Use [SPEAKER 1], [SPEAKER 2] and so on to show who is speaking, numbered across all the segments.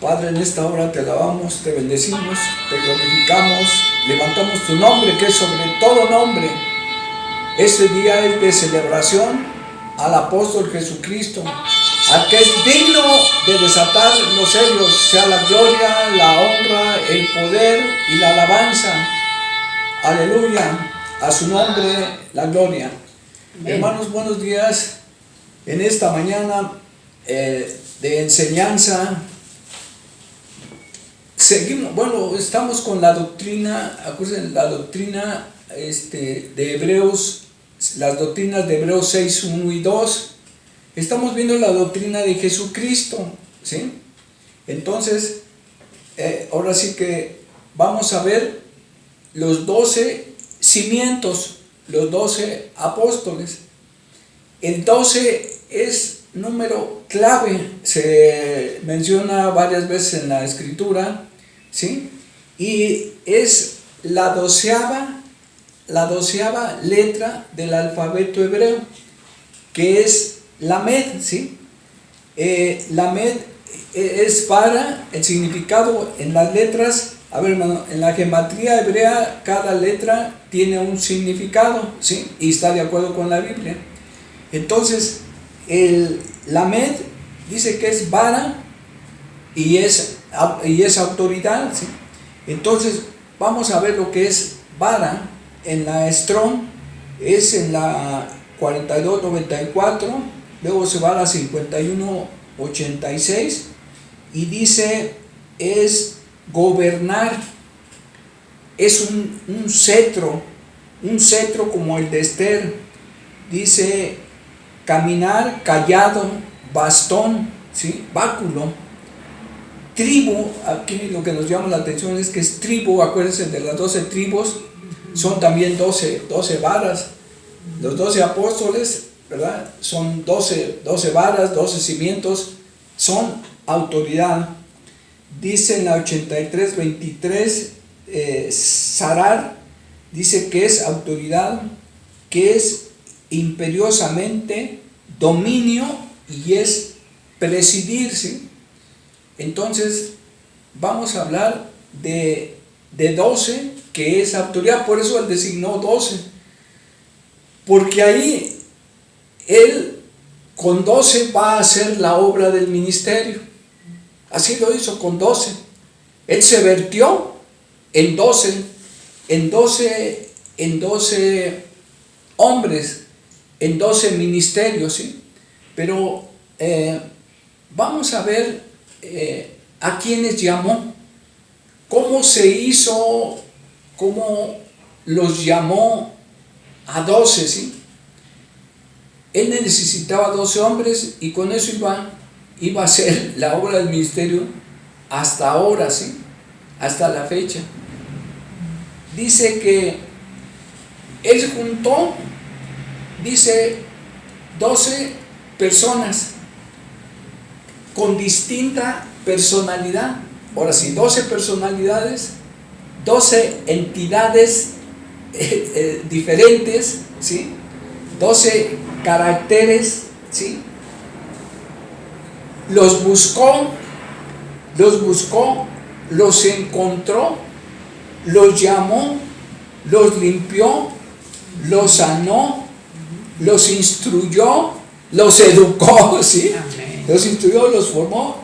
[SPEAKER 1] Padre, en esta hora te alabamos, te bendecimos, te glorificamos, levantamos tu nombre que es sobre todo nombre. Este día es de celebración al apóstol Jesucristo, al que es digno de desatar los sellos, sea la gloria, la honra, el poder y la alabanza. Aleluya, a su nombre la gloria. Amén. Hermanos, buenos días. En esta mañana de enseñanza, estamos con la doctrina, acuérdense, la doctrina de Hebreos, las doctrinas de Hebreos 6, 1 y 2. Estamos viendo la doctrina de Jesucristo, ¿sí? Entonces, ahora sí que vamos a ver los 12 cimientos, los 12 apóstoles. El 12 es número clave, se menciona varias veces en la escritura, ¿sí? Y es la doceava letra del alfabeto hebreo, que es Lamed, ¿sí? Lamed es para, el significado en las letras, a ver hermano, en la gematría hebrea cada letra tiene un significado, ¿sí? Y está de acuerdo con la Biblia. Entonces, el Lamed dice que es vara y es autoridad, ¿sí? Entonces, vamos a ver lo que es vara en la Strong, es en la 4294, luego se va a la 5186 y dice es gobernar, es un cetro como el de Esther, dice caminar, callado, bastón, ¿sí? Báculo, tribu. Aquí lo que nos llama la atención es que es tribu, acuérdense de las 12 tribus, son también 12 varas. Los 12 apóstoles, ¿verdad? Son 12 varas, 12 cimientos, son autoridad. Dice en la 83:23, Sarar, dice que es autoridad, que es imperiosamente dominio y es presidir, ¿sí? Entonces vamos a hablar de 12, que es autoridad, por eso él designó 12, porque ahí él con 12 va a hacer la obra del ministerio. Así lo hizo con 12. Él se vertió en 12 hombres, en 12 ministerios, ¿sí? Pero vamos a ver a quienes llamó, cómo se hizo, cómo los llamó a 12, ¿sí? Él necesitaba 12 hombres y con eso iba a hacer la obra del ministerio hasta ahora, ¿sí? Hasta la fecha. Dice que él juntó, dice, 12 personas con distinta personalidad. Ahora sí, 12 personalidades, 12 entidades diferentes, ¿sí? 12 caracteres, ¿sí? Los buscó, los encontró, los llamó, los limpió, los sanó, los instruyó, los educó, ¿sí? Amén. Los instruyó, los formó,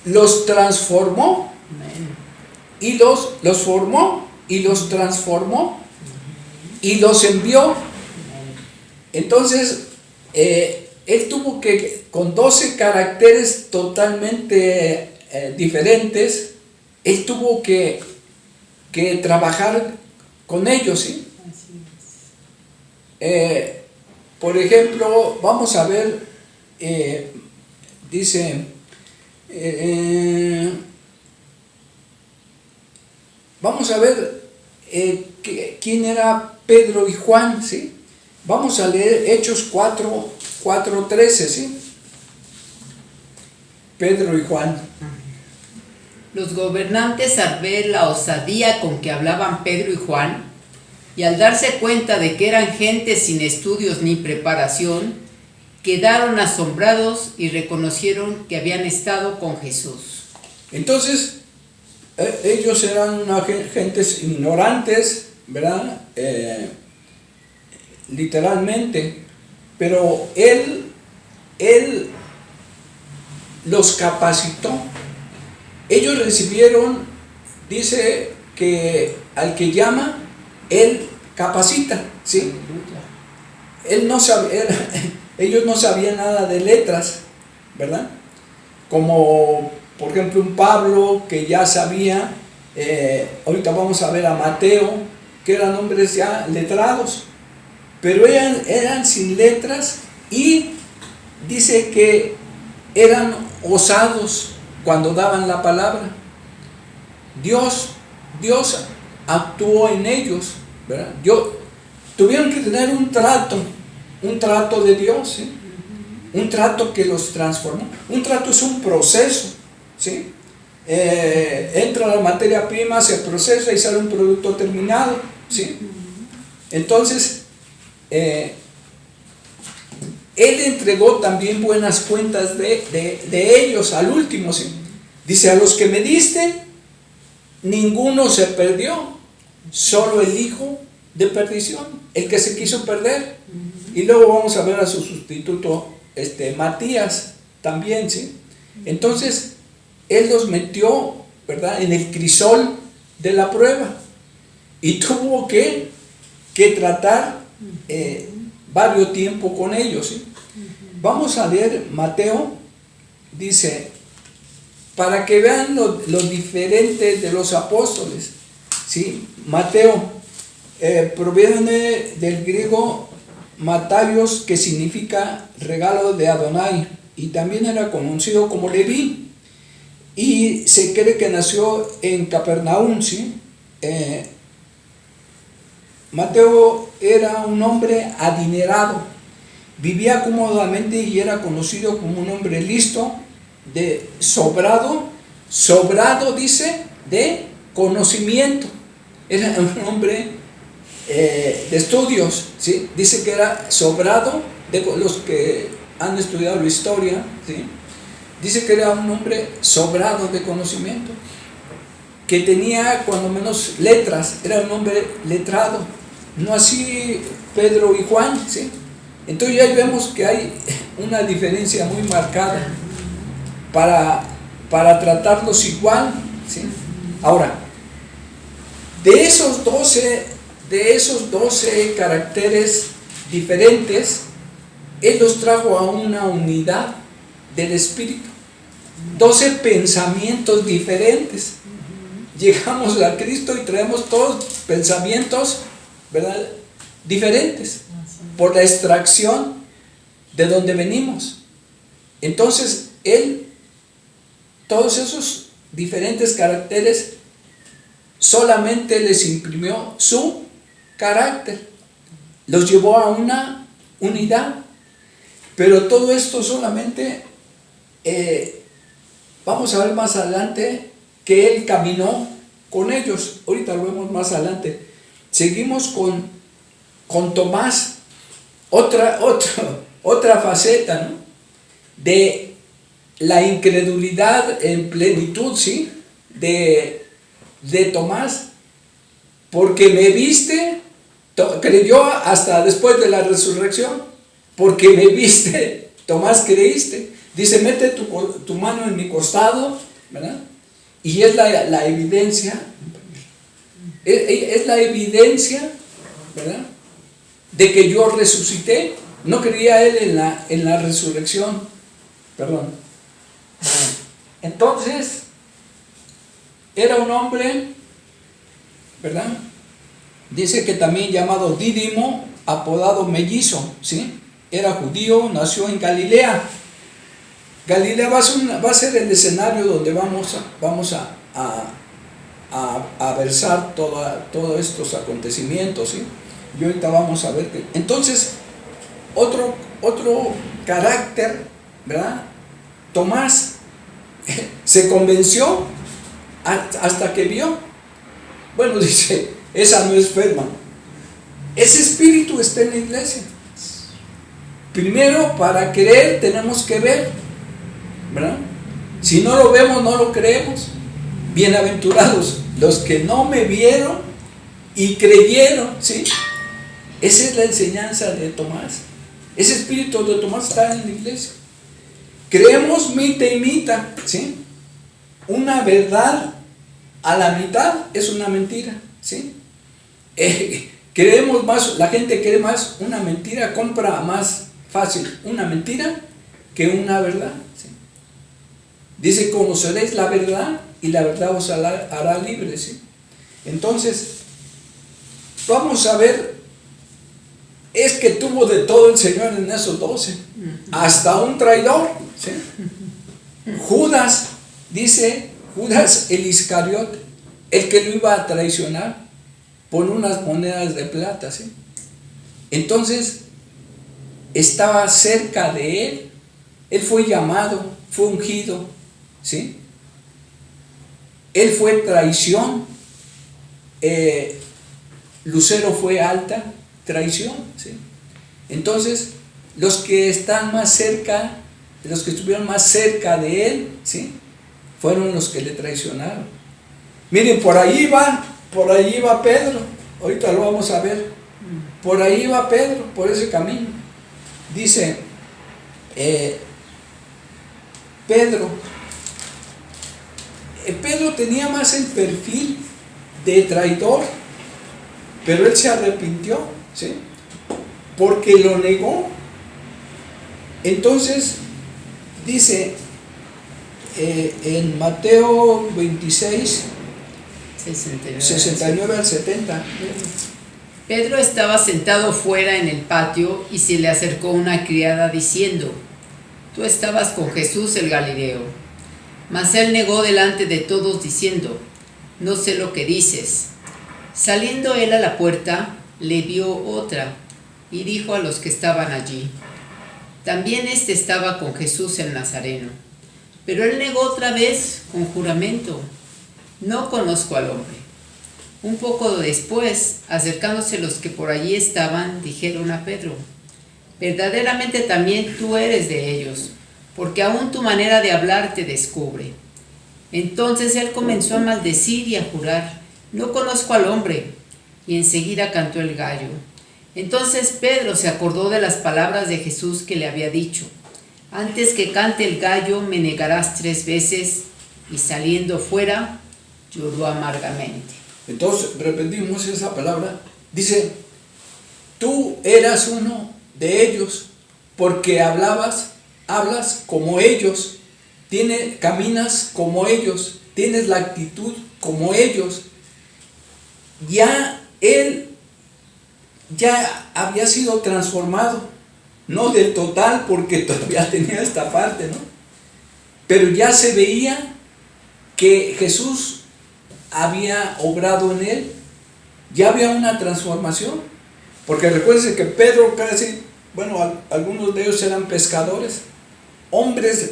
[SPEAKER 1] los transformó. Amén. Y los formó y los transformó y los envió. Entonces él tuvo que, con 12 caracteres totalmente diferentes, él tuvo que trabajar con ellos, ¿sí? Por ejemplo, vamos a ver, dice, vamos a ver quién era Pedro y Juan, ¿sí? Vamos a leer Hechos 4:13, ¿sí? Pedro y Juan.
[SPEAKER 2] Los gobernantes, al ver la osadía con que hablaban Pedro y Juan, y al darse cuenta de que eran gente sin estudios ni preparación, quedaron asombrados y reconocieron que habían estado con Jesús.
[SPEAKER 1] Entonces, ellos eran gentes ignorantes, ¿verdad? Literalmente, pero él los capacitó. Ellos recibieron, dice que al que llama, él capacita, ¿sí? Él no sabía, ellos no sabían nada de letras, ¿verdad? Como por ejemplo un Pablo que ya sabía, ahorita vamos a ver a Mateo, que eran hombres ya letrados, pero eran sin letras, y dice que eran osados cuando daban la palabra. Dios actuó en ellos, ¿verdad? Tuvieron que tener un trato de Dios, ¿sí? Un trato que los transformó. Un trato es un proceso, ¿sí? Entra la materia prima, se procesa y sale un producto terminado, ¿sí? Entonces, él entregó también buenas cuentas de ellos al último, ¿sí? Dice: a los que me diste, ninguno se perdió, solo el hijo de perdición, el que se quiso perder. Y luego vamos a ver a su sustituto, Matías, también, ¿sí? Entonces, él los metió, ¿verdad?, en el crisol de la prueba, y tuvo que tratar varios tiempo con ellos, ¿sí? Vamos a leer Mateo, dice, para que vean lo diferente de los apóstoles, ¿sí? Mateo proviene del griego Mataios, que significa regalo de Adonai, y también era conocido como Leví, y se cree que nació en Capernaum, ¿sí? Mateo era un hombre adinerado, vivía cómodamente y era conocido como un hombre listo, sobrado dice, de conocimiento. Era un hombre de estudios, ¿sí? Dice que era sobrado, de los que han estudiado la historia, ¿sí? Dice que era un hombre sobrado de conocimiento, que tenía cuando menos letras, era un hombre letrado, no así Pedro y Juan, ¿sí? Entonces ya vemos que hay una diferencia muy marcada para tratarlos igual, ¿sí? Ahora, de esos 12 caracteres diferentes, Él los trajo a una unidad del Espíritu. 12 pensamientos diferentes. Llegamos a Cristo y traemos todos pensamientos, ¿verdad?, diferentes, por la extracción de donde venimos. Entonces, Él, todos esos diferentes caracteres, solamente les imprimió su carácter, los llevó a una unidad. Pero todo esto solamente, vamos a ver más adelante, que Él caminó con ellos. Ahorita lo vemos más adelante. Seguimos con Tomás, otra faceta, ¿no?, de la incredulidad en plenitud, ¿sí?, de Tomás. Porque me viste, creyó hasta después de la resurrección. Porque me viste, Tomás, creíste. Dice: mete tu mano en mi costado, ¿verdad? Y es la evidencia, es la evidencia, ¿verdad?, de que yo resucité. No creía él en la resurrección, perdón. Entonces, era un hombre, ¿verdad?, dice que también llamado Dídimo, apodado Mellizo, ¿sí? Era judío, nació en Galilea. Galilea va a ser el escenario donde vamos a versar todos estos acontecimientos, ¿sí? Y ahorita vamos a ver que... Entonces, otro carácter, ¿verdad? Tomás se convenció hasta que vio. Bueno, dice, esa no es fe, hermano. Ese espíritu está en la iglesia. Primero, para creer tenemos que ver, ¿verdad? Si no lo vemos, no lo creemos. Bienaventurados los que no me vieron y creyeron, ¿sí? Esa es la enseñanza de Tomás. Ese espíritu de Tomás está en la iglesia. Creemos mitad y mitad, ¿sí? Una verdad a la mitad es una mentira, ¿sí? Creemos más, la gente cree más una mentira, compra más fácil una mentira que una verdad, ¿sí? Dice, conoceréis la verdad y la verdad os hará libres, ¿sí? Entonces, vamos a ver, es que tuvo de todo el Señor en esos 12, hasta un traidor, ¿sí? Judas, dice, Judas el Iscariote, el que lo iba a traicionar por unas monedas de plata, ¿sí? Entonces, estaba cerca de él fue llamado, fue ungido, ¿sí? Él fue traición, Lucero fue alta traición, ¿sí? Entonces, los que están más cerca, los que estuvieron más cerca de él, ¿sí? Fueron los que le traicionaron. Miren, por ahí va Pedro, ahorita lo vamos a ver, por ahí va Pedro, por ese camino. Dice, Pedro tenía más el perfil de traidor, pero él se arrepintió, ¿sí? Porque lo negó. Entonces, dice en Mateo 26, 69 al 70.
[SPEAKER 2] Pedro estaba sentado fuera en el patio y se le acercó una criada diciendo, tú estabas con Jesús el Galileo. Mas él negó delante de todos diciendo, no sé lo que dices. Saliendo él a la puerta, le vio otra y dijo a los que estaban allí, también éste estaba con Jesús el Nazareno. Pero él negó otra vez con juramento, no conozco al hombre. Un poco después, acercándose los que por allí estaban, dijeron a Pedro, verdaderamente también tú eres de ellos, porque aún tu manera de hablar te descubre. Entonces él comenzó a maldecir y a jurar, no conozco al hombre, y enseguida cantó el gallo. Entonces Pedro se acordó de las palabras de Jesús que le había dicho, antes que cante el gallo me negarás 3 veces, y saliendo fuera, lloró amargamente.
[SPEAKER 1] Entonces repetimos esa palabra, dice, tú eras uno de ellos, porque hablas como ellos, caminas como ellos, tienes la actitud como ellos. Ya él ya había sido transformado, no del total porque todavía tenía esta parte, ¿no? Pero ya se veía que Jesús había obrado en él, ya había una transformación, porque recuérdense que Pedro algunos de ellos eran pescadores, hombres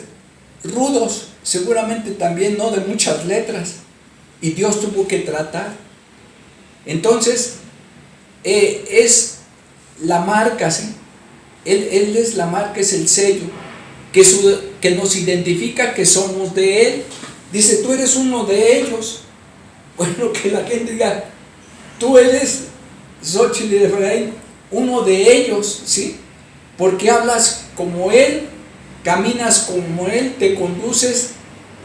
[SPEAKER 1] rudos, seguramente también no de muchas letras, y Dios tuvo que tratar. Entonces, es la marca, ¿sí? Él es la marca, es el sello que nos identifica que somos de Él. Dice, tú eres uno de ellos. Bueno, que la gente diga, tú eres Xochitl y Efraín, uno de ellos, ¿sí? Porque hablas como Él, caminas como Él, te conduces,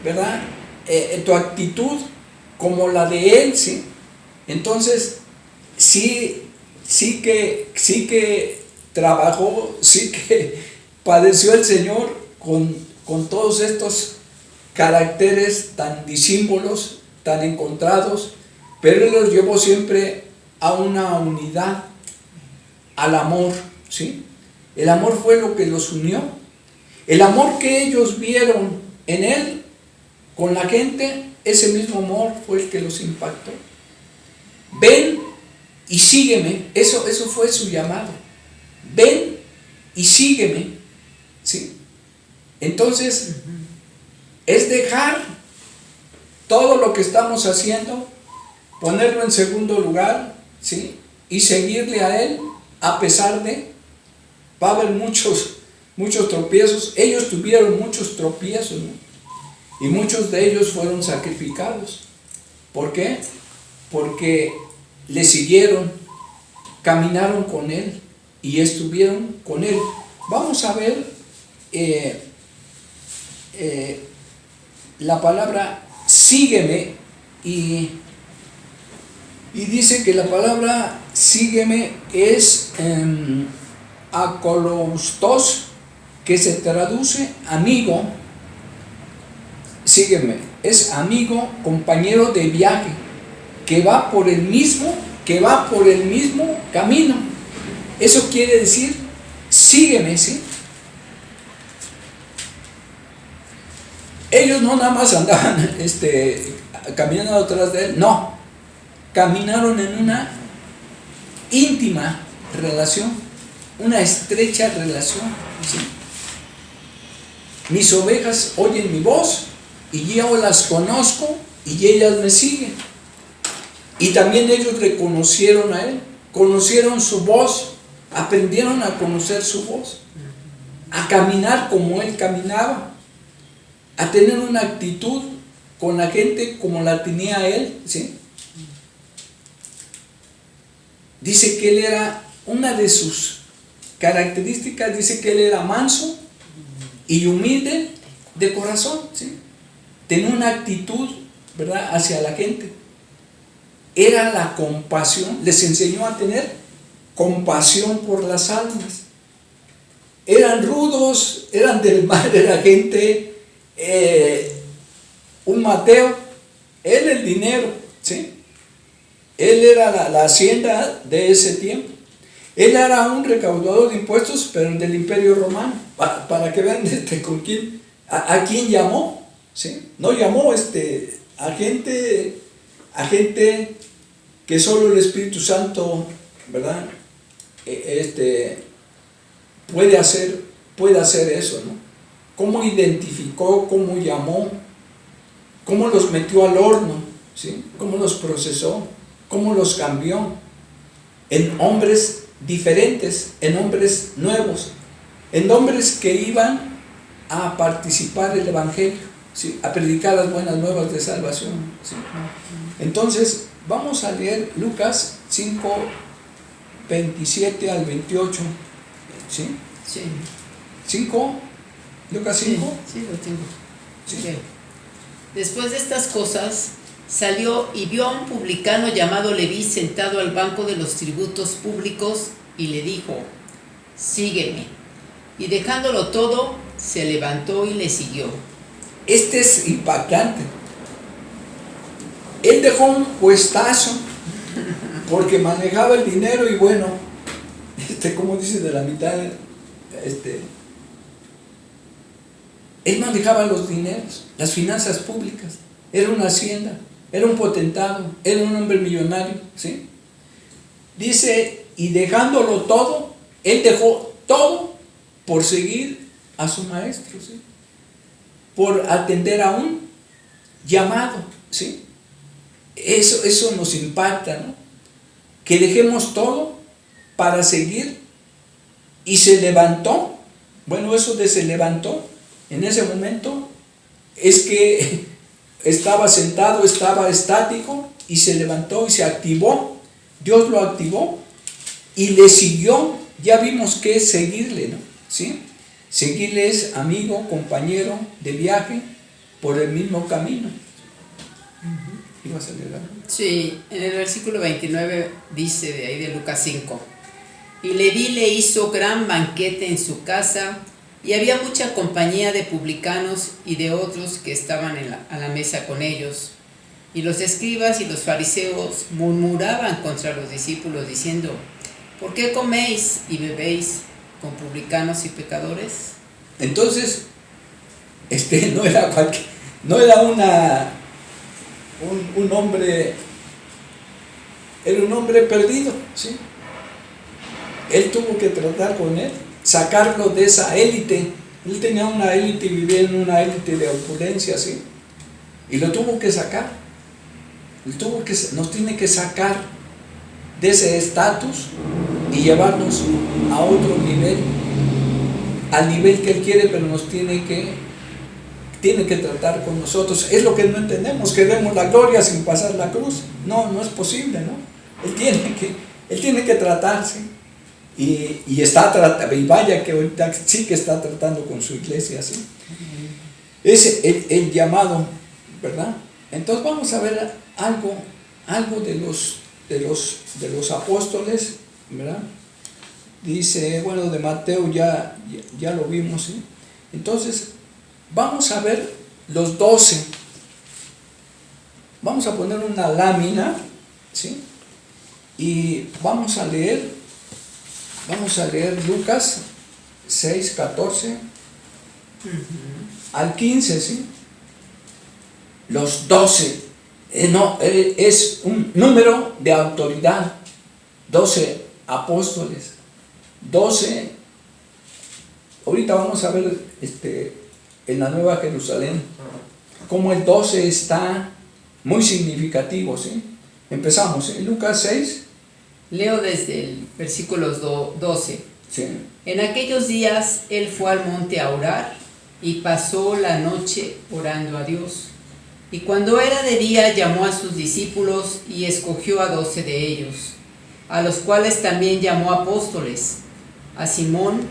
[SPEAKER 1] ¿verdad? En tu actitud como la de Él, ¿sí? Entonces, sí que trabajó, sí que padeció el Señor con todos estos caracteres tan disímbolos, tan encontrados, pero Él los llevó siempre a una unidad, al amor, ¿sí? El amor fue lo que los unió. El amor que ellos vieron en Él, con la gente, ese mismo amor fue el que los impactó. Ven y sígueme, eso fue su llamado. Ven y sígueme, ¿sí? Entonces, es dejar todo lo que estamos haciendo, ponerlo en segundo lugar, ¿sí? Y seguirle a Él, a pesar de, va a haber muchos tropiezos. Ellos tuvieron muchos tropiezos, ¿no? Y muchos de ellos fueron sacrificados. ¿Por qué? Porque le siguieron, caminaron con él y estuvieron con él. Vamos a ver la palabra sígueme, y dice que la palabra sígueme es akoloustos, que se traduce amigo. Sígueme, es amigo, compañero de viaje, que va por el mismo camino. Eso quiere decir sígueme, ¿sí? Ellos no nada más andaban caminando atrás de él, no, caminaron en una íntima relación, una estrecha relación, ¿sí? Mis ovejas oyen mi voz y yo las conozco y ellas me siguen. Y también ellos reconocieron a él, conocieron su voz, aprendieron a conocer su voz, a caminar como él caminaba, a tener una actitud con la gente como la tenía él, ¿sí? Dice que él era, una de sus características, dice que él era manso y humilde de corazón, ¿sí? Tenía una actitud, ¿verdad?, hacia la gente. Era la compasión, les enseñó a tener compasión por las almas. Eran rudos, eran del mal de la gente. Un Mateo, él el dinero, ¿sí? Él era la hacienda de ese tiempo. Él era un recaudador de impuestos, pero del Imperio Romano, para que vean con quién, a quién llamó, ¿sí? No llamó a gente que solo el Espíritu Santo, ¿verdad?, puede hacer eso, ¿no? Cómo identificó, cómo llamó, cómo los metió al horno, ¿sí? Cómo los procesó, cómo los cambió en hombres diferentes, en hombres nuevos, en hombres que iban a participar del Evangelio, ¿sí?, a predicar las buenas nuevas de salvación, ¿sí? Entonces vamos a leer Lucas 5, 27 al 28, ¿sí?
[SPEAKER 2] Sí.
[SPEAKER 1] 5, Lucas 5.
[SPEAKER 2] Sí, lo tengo.
[SPEAKER 1] Sí.
[SPEAKER 2] Okay. Después de estas cosas, salió y vio a un publicano llamado Leví sentado al banco de los tributos públicos y le dijo: sígueme. Y dejándolo todo, se levantó y le siguió.
[SPEAKER 1] Este es impactante. Él dejó un puestazo porque manejaba el dinero y bueno, como dice, de la mitad, él manejaba los dineros, las finanzas públicas, era una hacienda, era un potentado, era un hombre millonario, ¿sí? Dice, y dejándolo todo, él dejó todo por seguir a su maestro, ¿sí?, por atender a un llamado, ¿sí? Eso nos impacta, ¿no? Que dejemos todo para seguir. Y se levantó. Bueno, eso de se levantó, en ese momento, es que estaba sentado, estaba estático, y se levantó y se activó. Dios lo activó y le siguió. Ya vimos que es seguirle, ¿no? ¿Sí? Seguirle es amigo, compañero de viaje por el mismo camino. ¿Ibas a leer algo?
[SPEAKER 2] Sí, en el versículo 29 dice, de ahí de Lucas 5: y Leví le hizo gran banquete en su casa, y había mucha compañía de publicanos y de otros que estaban a la mesa con ellos. Y los escribas y los fariseos murmuraban contra los discípulos diciendo: ¿por qué coméis y bebéis con publicanos y pecadores?
[SPEAKER 1] Entonces, no era un hombre, era un hombre perdido, ¿sí? Él tuvo que tratar con él, sacarlo de esa élite. Él tenía una élite y vivía en una élite de opulencia, ¿sí? Y lo tuvo que sacar. Nos tiene que sacar de ese estatus y llevarnos a otro nivel, al nivel que Él quiere, pero nos tiene que tiene que tratar con nosotros. Es lo que no entendemos, que vemos la gloria sin pasar la cruz. No, no es posible, ¿no? Él tiene que tratarse. Y está tratando, y vaya que ahorita sí que está tratando con su iglesia, ¿sí? Es el llamado, ¿verdad? Entonces vamos a ver algo de los apóstoles, ¿verdad? Dice, bueno, de Mateo ya lo vimos, ¿sí? Entonces, vamos a ver los 12. Vamos a poner una lámina, ¿sí? Y vamos a leer Lucas 6, 14 al 15, ¿sí? Los 12. Es un número de autoridad. 12 apóstoles. 12. Ahorita vamos a ver en la Nueva Jerusalén cómo el 12 está muy significativo, ¿sí? Empezamos, ¿sí? Lucas 6.
[SPEAKER 2] Leo desde el versículo 12.
[SPEAKER 1] Sí.
[SPEAKER 2] En aquellos días él fue al monte a orar y pasó la noche orando a Dios. Y cuando era de día llamó a sus discípulos y escogió a 12 de ellos, a los cuales también llamó apóstoles: a Simón,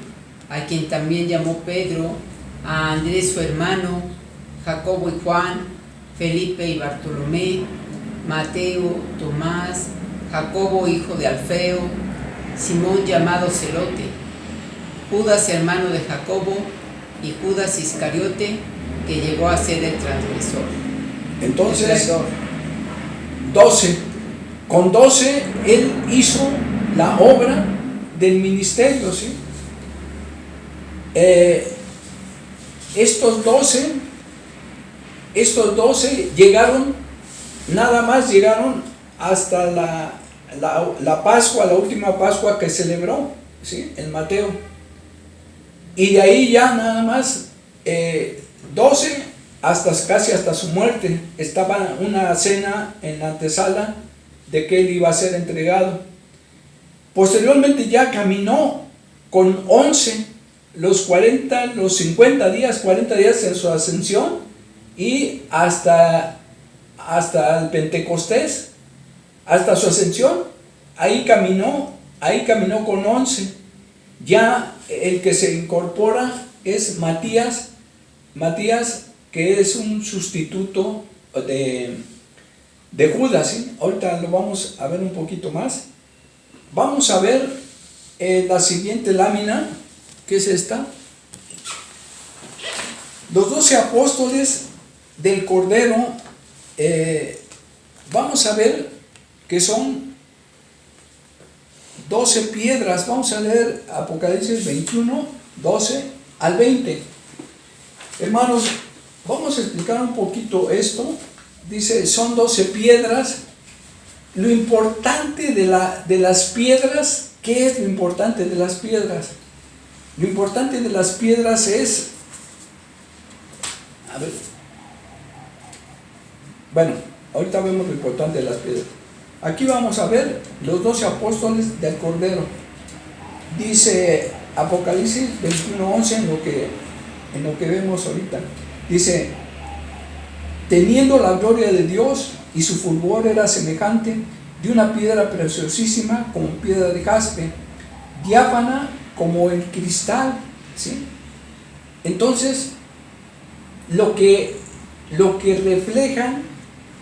[SPEAKER 2] a quien también llamó Pedro, a Andrés su hermano, Jacobo y Juan, Felipe y Bartolomé, Mateo, Tomás, Jacobo hijo de Alfeo, Simón llamado Celote, Judas hermano de Jacobo y Judas Iscariote, que llegó a ser el transgresor.
[SPEAKER 1] Entonces, 12. Con 12 él hizo la obra del ministerio, ¿sí? Estos 12 llegaron, nada más llegaron hasta la Pascua, la última Pascua que celebró, ¿sí? En Mateo. Y de ahí ya nada más 12 casi hasta su muerte. Estaba una cena en la antesala de que él iba a ser entregado. Posteriormente ya caminó con 11 los 40 días en su ascensión, y hasta el Pentecostés, hasta su ascensión, ahí caminó con 11. Ya el que se incorpora es Matías, que es un sustituto de Judas, ¿sí? Ahorita lo vamos a ver un poquito más. Vamos a ver la siguiente lámina, que es esta. Los 12 apóstoles del Cordero, vamos a ver que son 12 piedras. Vamos a leer Apocalipsis 21, 12 al 20. Hermanos, vamos a explicar un poquito esto. Dice, son 12 piedras. Lo importante de las piedras, ¿qué es lo importante de las piedras? Lo importante de las piedras es, bueno, ahorita vemos lo importante de las piedras. Aquí vamos a ver los 12 apóstoles del Cordero. Dice Apocalipsis 21:11 en lo que vemos ahorita. Dice, teniendo la gloria de Dios, y su fulgor era semejante de una piedra preciosísima, como piedra de jaspe, diáfana como el cristal, ¿sí? Entonces, lo que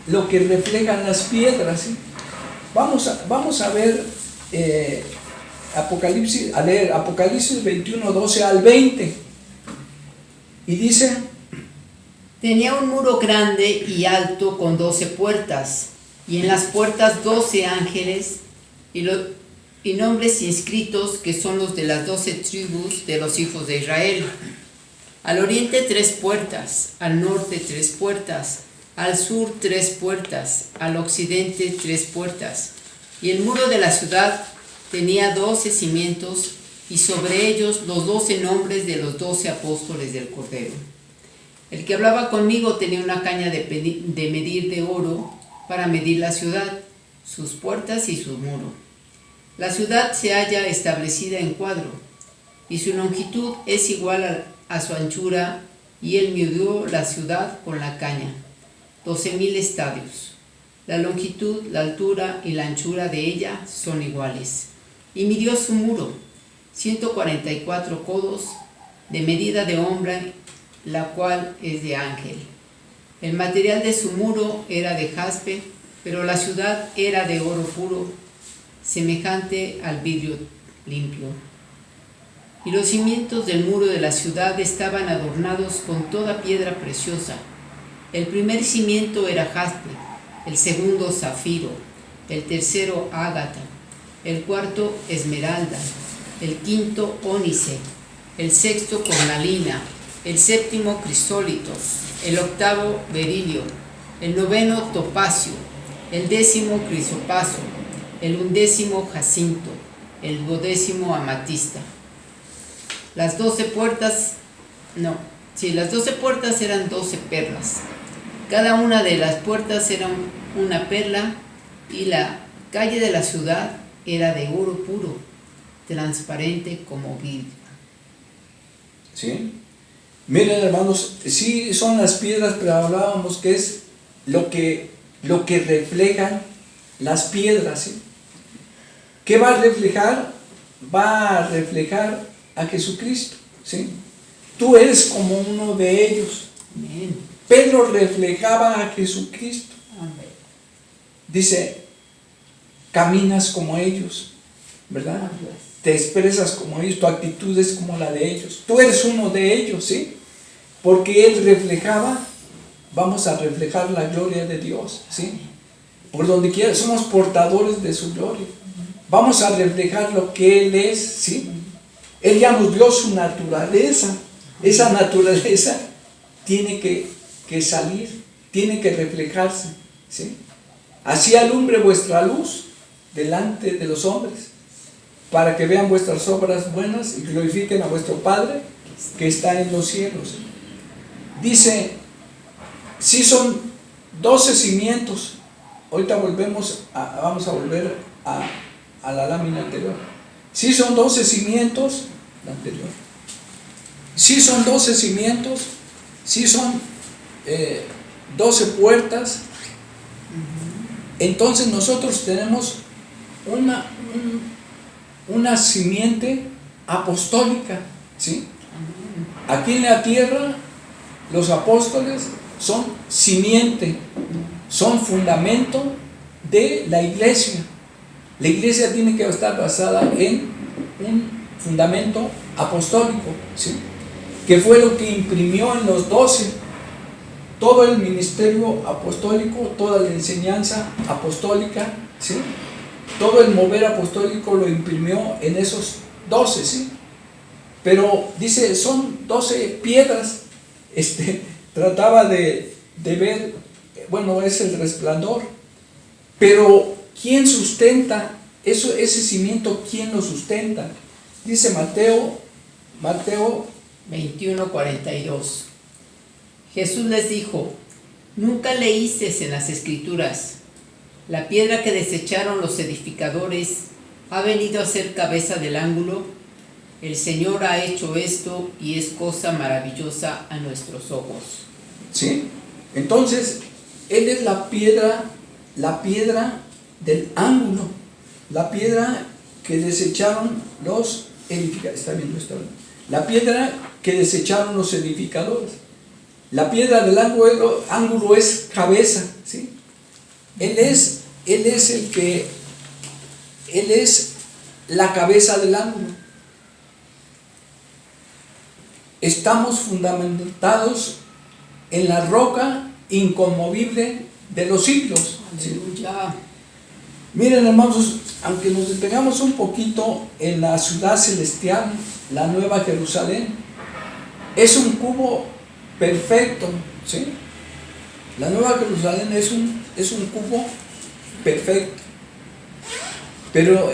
[SPEAKER 1] reflejan las piedras, ¿sí? Vamos a ver Apocalipsis 21, 12 al 20. Y dice:
[SPEAKER 2] tenía un muro grande y alto con 12 puertas, y en las puertas 12 ángeles y nombres inscritos, que son los de las 12 tribus de los hijos de Israel. Al oriente 3 puertas, al norte 3 puertas, al sur 3 puertas, al occidente 3 puertas. Y el muro de la ciudad tenía 12 cimientos, y sobre ellos los 12 nombres de los 12 apóstoles del Cordero. El que hablaba conmigo tenía una caña de medir de oro para medir la ciudad, sus puertas y su muro. La ciudad se halla establecida en cuadro, y su longitud es igual a su anchura y él midió la ciudad con la caña, 12,000 estadios. La longitud, la altura y la anchura de ella son iguales. Y midió su muro, 144 codos, de medida de hombre, la cual es de ángel. El material de su muro era de jaspe, pero la ciudad era de oro puro, semejante al vidrio limpio. Y los cimientos del muro de la ciudad estaban adornados con toda piedra preciosa. El primer cimiento era jaspe, el segundo zafiro, el tercero ágata, el cuarto esmeralda, el quinto ónice, el sexto cornalina, el séptimo crisólito, el octavo berilio, el noveno topacio, el 10º crisopaso, el 11º jacinto, el 12º amatista. Las 12 puertas eran 12 perlas. Cada una de las puertas era una perla, y la calle de la ciudad era de oro puro, transparente como vidrio.
[SPEAKER 1] ¿Sí? Miren, hermanos, sí son las piedras, pero hablábamos que es lo que reflejan las piedras, ¿sí? ¿Qué va a reflejar? Va a reflejar a Jesucristo, ¿sí? Tú eres como uno de ellos.
[SPEAKER 2] Amén.
[SPEAKER 1] Pedro reflejaba a Jesucristo.
[SPEAKER 2] Amén.
[SPEAKER 1] Dice, caminas como ellos, ¿verdad? Te expresas como ellos, tu actitud es como la de ellos. Tú eres uno de ellos, ¿sí? Porque él reflejaba, vamos a reflejar la gloria de Dios, ¿sí? Por donde quiera, somos portadores de su gloria. Vamos a reflejar lo que Él es, ¿sí? Él ya nos dio su naturaleza. Esa naturaleza tiene que salir, tiene que reflejarse, ¿sí? Así alumbre vuestra luz delante de los hombres, para que vean vuestras obras buenas y glorifiquen a vuestro Padre que está en los cielos. Dice, si son 12 cimientos. Ahorita vamos a volver a la lámina anterior. Si son 12 cimientos, la anterior. Si son 12 cimientos, si son 12 puertas, entonces nosotros tenemos una simiente apostólica, ¿sí? Aquí en la tierra los apóstoles son simiente, son fundamento de la iglesia. La iglesia tiene que estar basada en un fundamento apostólico, ¿sí? Que fue lo que imprimió en los 12 todo el ministerio apostólico, toda la enseñanza apostólica, ¿sí? Todo el mover apostólico lo imprimió en esos 12, ¿sí? Pero dice, son 12 piedras. Trataba de ver, bueno, es el resplandor, pero ¿quién sustenta ese cimiento? ¿Quién lo sustenta? Dice Mateo
[SPEAKER 2] 21:42. Jesús les dijo, ¿nunca leísteis en las Escrituras? La piedra que desecharon los edificadores ha venido a ser cabeza del ángulo. El Señor ha hecho esto y es cosa maravillosa a nuestros ojos.
[SPEAKER 1] ¿Sí? Entonces, Él es la piedra del ángulo, la piedra que desecharon los edificadores. ¿Está viendo esto? La piedra que desecharon los edificadores. La piedra del ángulo es cabeza, ¿sí? Él es la cabeza del ángulo. Estamos fundamentados en la roca inconmovible de los siglos, ¿sí?
[SPEAKER 2] Aleluya.
[SPEAKER 1] Miren, hermanos, aunque nos detengamos un poquito en la ciudad celestial, la Nueva Jerusalén, es un cubo perfecto, ¿sí? La Nueva Jerusalén es un cubo perfecto. Pero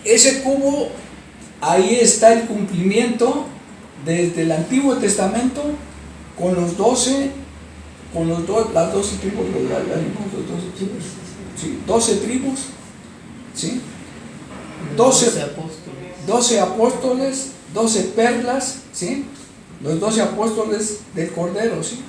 [SPEAKER 1] ese cubo, ahí está el cumplimiento desde el Antiguo Testamento con las 12 tribus, ¿sí? 12 tribus, ¿sí? 12 apóstoles, 12 perlas, ¿sí? los 12 apóstoles del Cordero, ¿sí?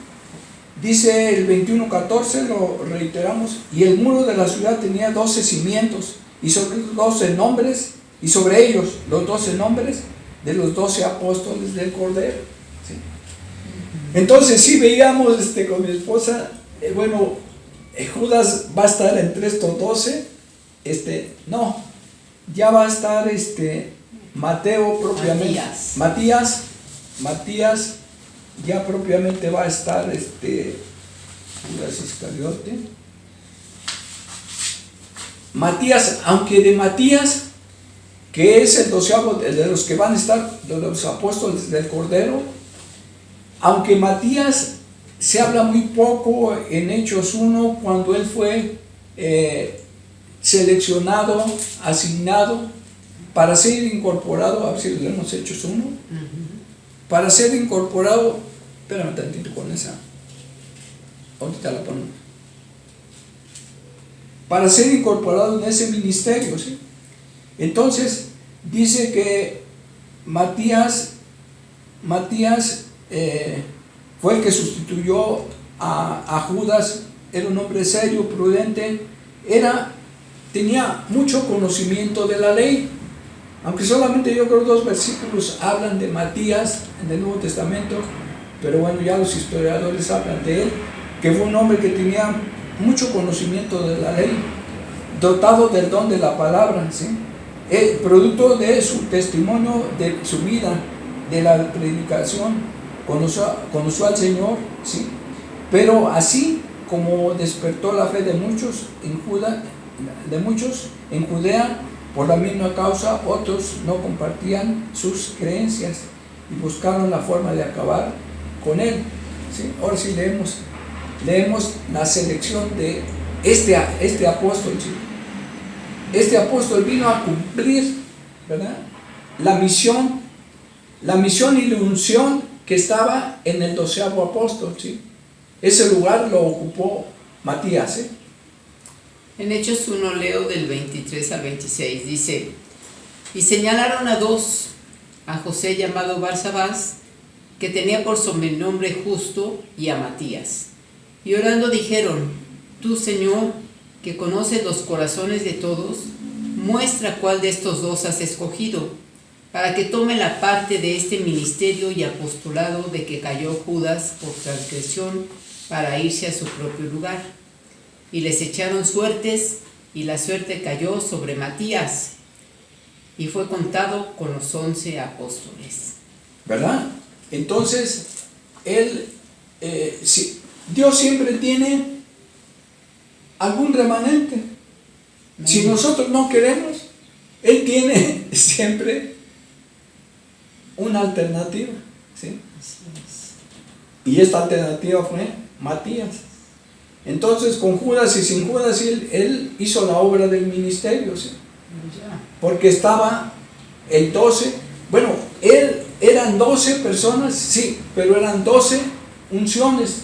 [SPEAKER 1] Dice el 21:14, lo reiteramos, y el muro de la ciudad tenía 12 cimientos, y sobre los 12 nombres, y sobre ellos los 12 nombres de los 12 apóstoles del Cordero, ¿sí? Entonces sí veíamos con mi esposa, Judas va a estar entre estos 12, no, ya va a estar Mateo propiamente, Matías ya propiamente va a estar Judas Iscariote. Matías, aunque de Matías, que es el 12avo de los que van a estar, de los apóstoles del Cordero, aunque Matías se habla muy poco en Hechos 1, cuando él fue seleccionado, asignado para ser incorporado, a ver si leemos Hechos 1, para ser incorporado, espérame tantito con esa, ahorita la ponemos, para ser incorporado en ese ministerio, ¿sí? Entonces dice que Matías fue el que sustituyó a Judas. Era un hombre serio, prudente, tenía mucho conocimiento de la ley, aunque solamente yo creo 2 versículos hablan de Matías en el Nuevo Testamento, pero bueno, ya los historiadores hablan de él, que fue un hombre que tenía mucho conocimiento de la ley, dotado del don de la palabra, ¿sí? Producto de su testimonio, de su vida, de la predicación, conoció al Señor, ¿sí? Pero así como despertó la fe de muchos en Judea, por la misma causa otros no compartían sus creencias y buscaron la forma de acabar con él, ¿sí? Ahora sí leemos la selección de este apóstol, ¿sí? Este apóstol vino a cumplir, ¿verdad?, la misión y la unción que estaba en el 12avo apóstol, ¿sí? Ese lugar lo ocupó Matías, ¿sí?
[SPEAKER 2] En Hechos 1 leo del 23 al 26, dice: y señalaron a 2, a José llamado Barsabás, que tenía por sobrenombre Justo, y a Matías. Y orando dijeron: tú, Señor, que conoces los corazones de todos, muestra cuál de estos 2 has escogido, para que tome la parte de este ministerio y apostolado de que cayó Judas por transgresión, para irse a su propio lugar. Y les echaron suertes, y la suerte cayó sobre Matías, y fue contado con los 11 apóstoles.
[SPEAKER 1] ¿Verdad? Entonces, Dios siempre tiene algún remanente. Si nosotros no queremos, Él tiene siempre una alternativa, ¿sí? Y esta alternativa fue Matías. Entonces, con Judas y sin Judas, él hizo la obra del ministerio, ¿sí? Porque estaba el 12, eran 12 personas, sí, pero eran 12 unciones,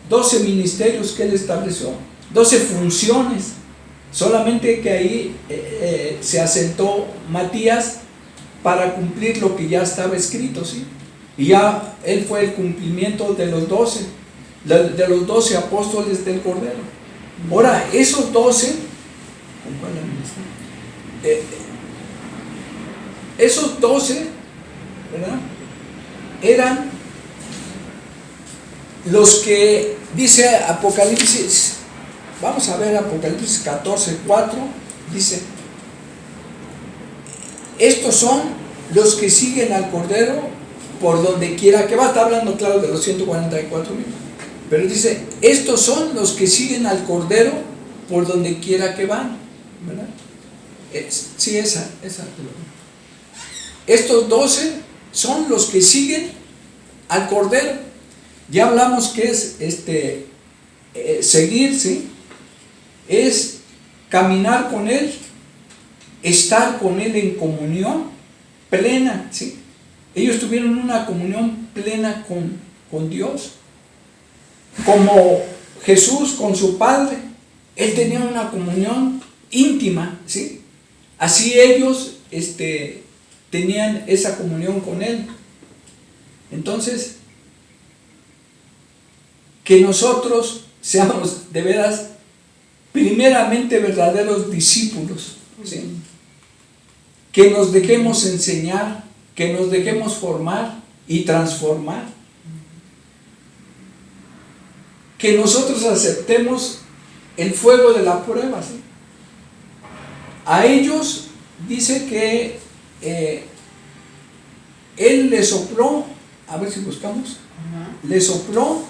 [SPEAKER 1] 12 ministerios que él estableció, 12 funciones, solamente que ahí se asentó Matías para cumplir lo que ya estaba escrito, ¿sí? Y ya él fue el cumplimiento de los 12, de los 12 apóstoles del Cordero. Ahora, esos 12, ¿con cuál esos 12, ¿verdad?, eran los que dice Apocalipsis, vamos a ver Apocalipsis 14:4, dice: estos son los que siguen al Cordero por donde quiera que va. Está hablando, claro, de los 144,000, pero dice: estos son los que siguen al Cordero por donde quiera que van, ¿verdad? Sí, esa. Estos 12 son los que siguen al Cordero. Ya hablamos que es seguir, ¿sí? Es caminar con Él, estar con Él en comunión plena, ¿sí? Ellos tuvieron una comunión plena con Dios, como Jesús con su Padre. Él tenía una comunión íntima, ¿sí? Así ellos tenían esa comunión con Él. Entonces, que nosotros seamos de veras, primeramente verdaderos discípulos, ¿sí? Que nos dejemos enseñar, que nos dejemos formar y transformar. Que nosotros aceptemos el fuego de la prueba, ¿sí? A ellos dice que Él les sopló, a ver si buscamos, les sopló,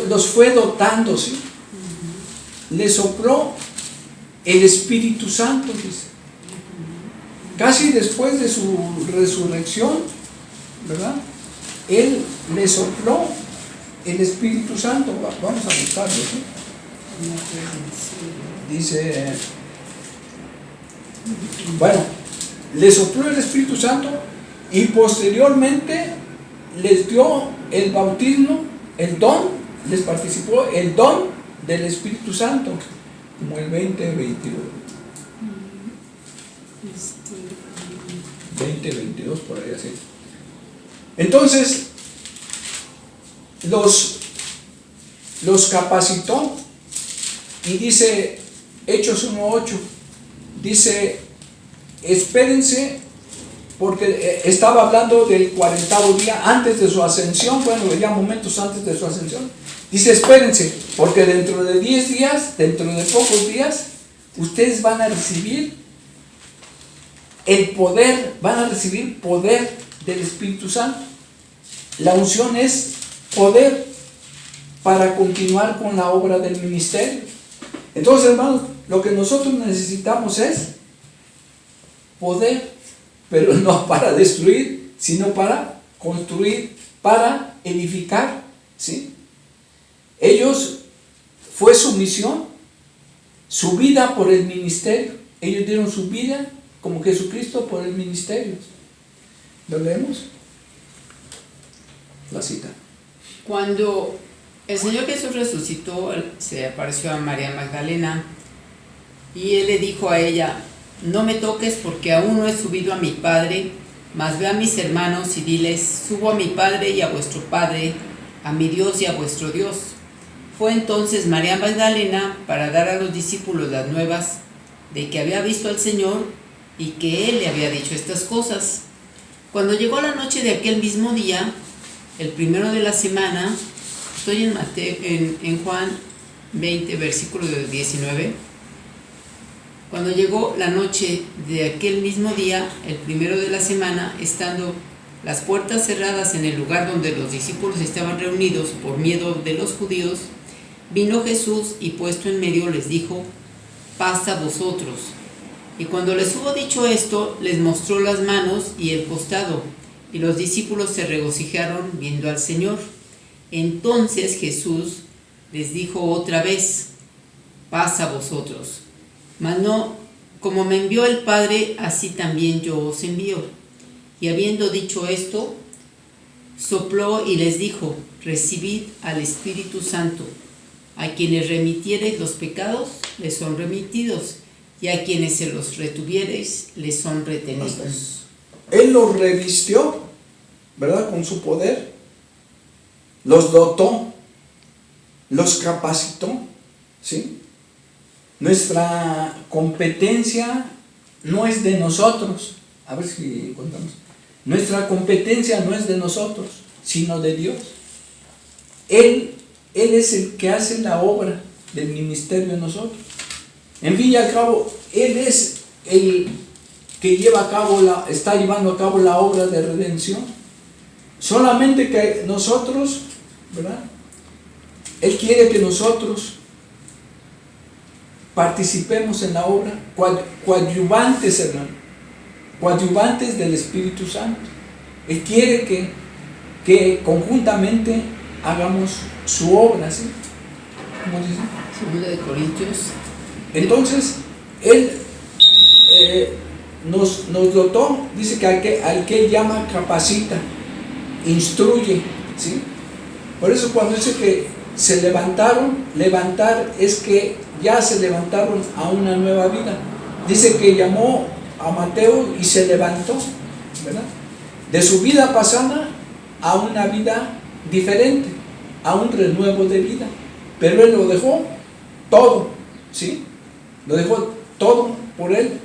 [SPEAKER 1] los fue dotando, ¿sí? Les sopló el Espíritu Santo, dice. Casi después de su resurrección, ¿verdad? Él les sopló el Espíritu Santo. Vamos a buscarlo, ¿sí? Dice, bueno, les sopló el Espíritu Santo y posteriormente les dio el bautismo, el don, les participó el don del Espíritu Santo, como el 2022, por ahí así. Entonces, los capacitó, y dice Hechos 1:8, dice, espérense, porque estaba hablando del 40º día antes de su ascensión, bueno, ya momentos antes de su ascensión. Dice, espérense, porque dentro de 10 días, dentro de pocos días, ustedes van a recibir el poder, van a recibir poder del Espíritu Santo. La unción es poder para continuar con la obra del ministerio. Entonces, hermanos, lo que nosotros necesitamos es poder, pero no para destruir, sino para construir, para edificar, ¿sí? Ellos, fue su misión, su vida por el ministerio. Ellos dieron su vida como Jesucristo por el ministerio. ¿Lo leemos? La cita.
[SPEAKER 2] Cuando el Señor Jesús resucitó, se apareció a María Magdalena y Él le dijo a ella, no me toques porque aún no he subido a mi Padre, mas ve a mis hermanos y diles, subo a mi Padre y a vuestro Padre, a mi Dios y a vuestro Dios. Fue entonces María Magdalena para dar a los discípulos las nuevas de que había visto al Señor y que Él le había dicho estas cosas. Cuando llegó la noche de aquel mismo día, el primero de la semana, estoy en Juan 20, versículo 19. Cuando llegó la noche de aquel mismo día, el primero de la semana, estando las puertas cerradas en el lugar donde los discípulos estaban reunidos por miedo de los judíos, vino Jesús y puesto en medio les dijo, paz a vosotros. Y cuando les hubo dicho esto, les mostró las manos y el costado, y los discípulos se regocijaron viendo al Señor. Entonces Jesús les dijo otra vez, paz a vosotros. Mas no, como me envió el Padre, así también yo os envío. Y habiendo dicho esto, sopló y les dijo, recibid al Espíritu Santo. A quienes remitiereis los pecados, les son remitidos, y a quienes se los retuviereis, les son retenidos.
[SPEAKER 1] Él los revistió, ¿verdad? Con su poder, los dotó, los capacitó, ¿sí? Nuestra competencia no es de nosotros. A ver si contamos. Nuestra competencia no es de nosotros, sino de Dios. Él es el que hace la obra del ministerio en nosotros. En fin y al cabo, Él es el que está llevando a cabo la obra de redención. Solamente que nosotros, ¿verdad? Él quiere que nosotros participemos en la obra, coadyuvantes, hermano, coadyuvantes del Espíritu Santo. Él quiere que conjuntamente hagamos su obra, ¿sí? ¿Cómo dice?
[SPEAKER 2] Segunda de Corintios.
[SPEAKER 1] Entonces, Él nos dotó, dice que al que Él llama capacita, instruye, ¿sí? Por eso cuando dice que se levantaron, levantar es que ya se levantaron a una nueva vida. Dice que llamó a Mateo y se levantó, ¿verdad? de su vida pasada a una vida diferente, a un renuevo de vida. Pero él lo dejó todo, ¿sí? Lo dejó todo por él.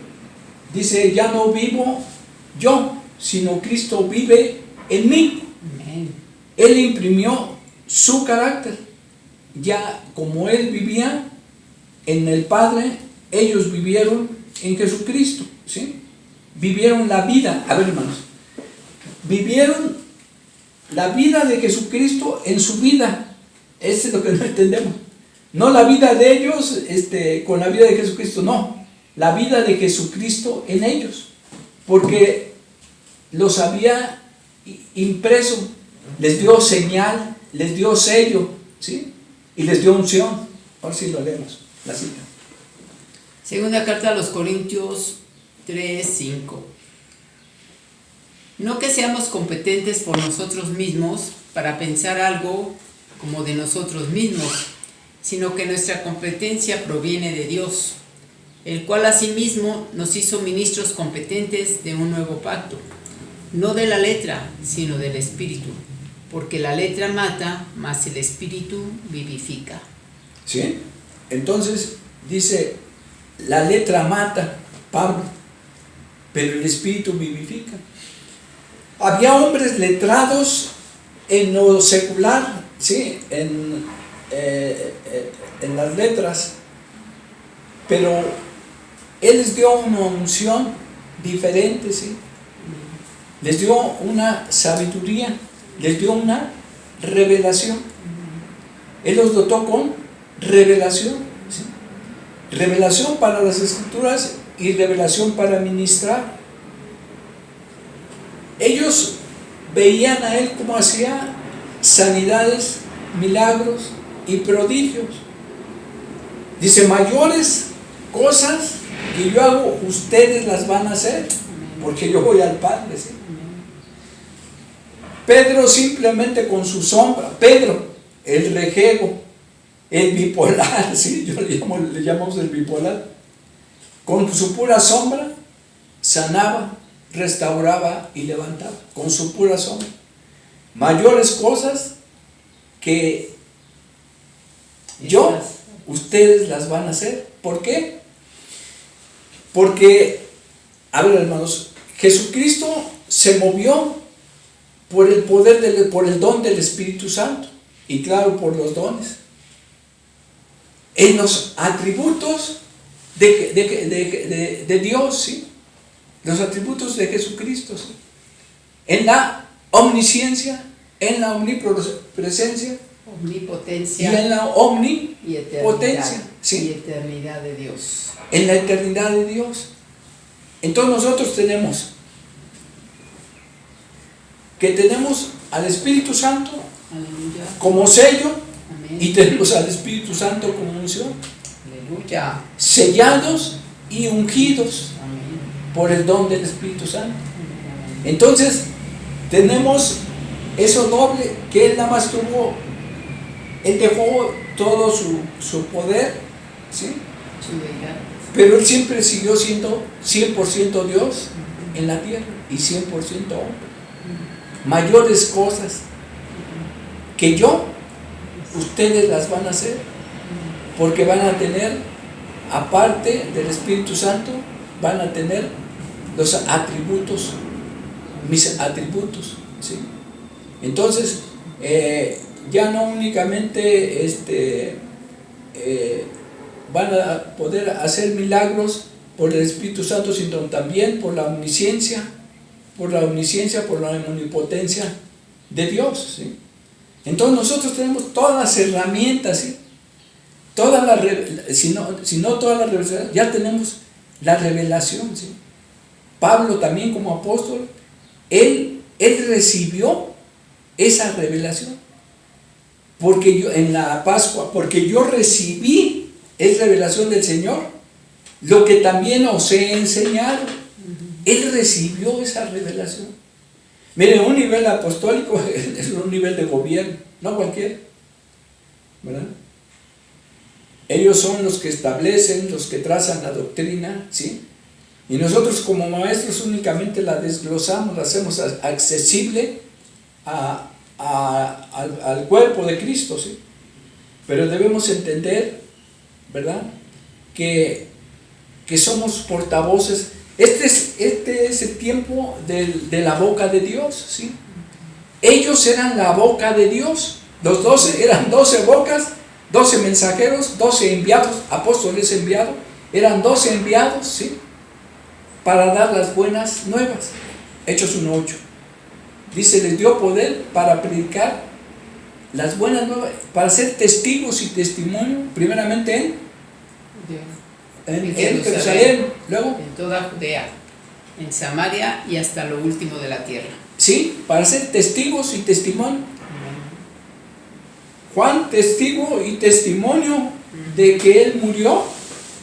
[SPEAKER 1] Dice, ya no vivo yo, sino Cristo vive en mí.
[SPEAKER 2] Amén.
[SPEAKER 1] Él imprimió su carácter. Ya como él vivía en el Padre, ellos vivieron en Jesucristo, ¿sí? Vivieron la vida, a ver hermanos, vivieron la vida de Jesucristo en su vida. Eso es lo que no entendemos. No la vida de ellos con la vida de Jesucristo, no. La vida de Jesucristo en ellos. Porque los había impreso, les dio señal, les dio sello, ¿sí? Y les dio unción. Ahora sí lo leemos, la cita.
[SPEAKER 2] Segunda carta a los Corintios 3:5. No que seamos competentes por nosotros mismos para pensar algo como de nosotros mismos, sino que nuestra competencia proviene de Dios, el cual asimismo nos hizo ministros competentes de un nuevo pacto, no de la letra, sino del Espíritu, porque la letra mata, mas el Espíritu vivifica.
[SPEAKER 1] ¿Sí? Entonces dice, la letra mata, Pablo, pero el Espíritu vivifica. Había hombres letrados en lo secular, ¿sí? En las letras, pero él les dio una unción diferente, ¿sí? Les dio una sabiduría, les dio una revelación. Él los dotó con revelación, ¿sí? Revelación para las Escrituras y revelación para ministrar. Ellos veían a él como hacía sanidades, milagros y prodigios. Dice, mayores cosas que yo hago, ustedes las van a hacer, porque yo voy al Padre, ¿sí? Pedro simplemente con su sombra, Pedro, el rejego, el bipolar, ¿sí? le llamamos el bipolar, con su pura sombra sanaba, restauraba y levantaba, con su pura sombra. Mayores cosas que yo, ustedes las van a hacer. ¿Por qué? Porque, a ver hermanos, Jesucristo se movió por el poder, por el don del Espíritu Santo, y claro, por los dones, en los atributos de Dios, ¿sí? Los atributos de Jesucristo, ¿sí? En la omnisciencia, en la omnipresencia,
[SPEAKER 2] omnipotencia
[SPEAKER 1] y en la omnipotencia, ¿sí?
[SPEAKER 2] y eternidad de Dios.
[SPEAKER 1] En la eternidad de Dios. Entonces nosotros tenemos al Espíritu Santo,
[SPEAKER 2] Aleluya,
[SPEAKER 1] como sello,
[SPEAKER 2] amén,
[SPEAKER 1] y tenemos al Espíritu Santo como unción,
[SPEAKER 2] aleluya,
[SPEAKER 1] sellados y ungidos
[SPEAKER 2] amén,
[SPEAKER 1] por el don del Espíritu Santo. Entonces tenemos eso doble, que él nada más tuvo, él dejó todo su poder, ¿sí?
[SPEAKER 2] su deidad,
[SPEAKER 1] Pero él siempre siguió siendo 100% Dios en la tierra y 100% hombre. Mayores cosas que yo, ustedes las van a hacer, porque van a tener, aparte del Espíritu Santo, van a tener los atributos, mis atributos, ¿sí? Entonces, ya no únicamente van a poder hacer milagros por el Espíritu Santo, sino también por la omnisciencia, por la omnipotencia de Dios, ¿sí? Entonces nosotros tenemos todas las herramientas, ¿sí? Si no toda la revelación, ya tenemos la revelación, ¿sí? Pablo también como apóstol, él recibió esa revelación, porque yo en la Pascua, porque yo recibí, es revelación del Señor, lo que también os he enseñado. Él recibió esa revelación. Miren, un nivel apostólico es un nivel de gobierno, no cualquiera, ¿verdad? Ellos son los que establecen, los que trazan la doctrina, ¿sí? Y nosotros como maestros únicamente la desglosamos, la hacemos accesible al cuerpo de Cristo, ¿sí? Pero debemos entender, ¿verdad?, que somos portavoces. Este es el tiempo de la boca de Dios, ¿sí? Ellos eran la boca de Dios. Los 12 eran 12 bocas, 12 mensajeros, 12 enviados, apóstoles enviados. Eran 12 enviados, ¿sí?, para dar las buenas nuevas. Hechos 1:8. Dice, les dio poder para predicar las buenas nuevas, para ser testigos y testimonio, primeramente en Jerusalén, luego
[SPEAKER 2] en toda Judea, en Samaria y hasta lo último de la tierra.
[SPEAKER 1] Sí, para ser testigos y testimonio. Juan, testigo y testimonio de que él murió.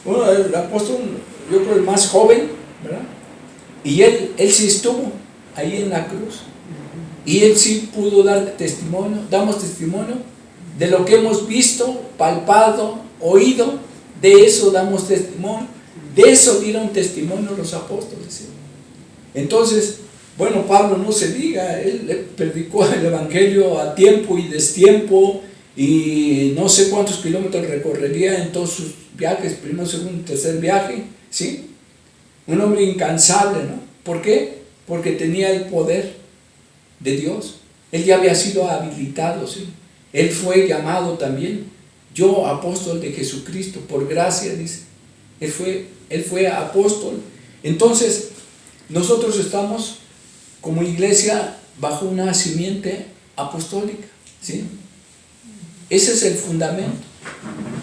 [SPEAKER 1] Bueno, el apóstol, yo creo el más joven, ¿verdad? Y él sí estuvo ahí en la cruz. Y él sí pudo dar testimonio. Damos testimonio de lo que hemos visto, palpado, oído. De eso damos testimonio. De eso dieron testimonio los apóstoles, ¿sí? Entonces, bueno, Pablo no se diga, él predicó el evangelio a tiempo y destiempo, y no sé cuántos kilómetros recorrería en todos sus viajes, primero, segundo, tercer viaje, ¿sí? Un hombre incansable, ¿no? ¿Por qué? Porque tenía el poder de Dios. Él ya había sido habilitado, ¿sí? Él fue llamado también. Yo, apóstol de Jesucristo, por gracia, dice. Él fue apóstol. Entonces, nosotros estamos como iglesia bajo una simiente apostólica, ¿sí? Ese es el fundamento,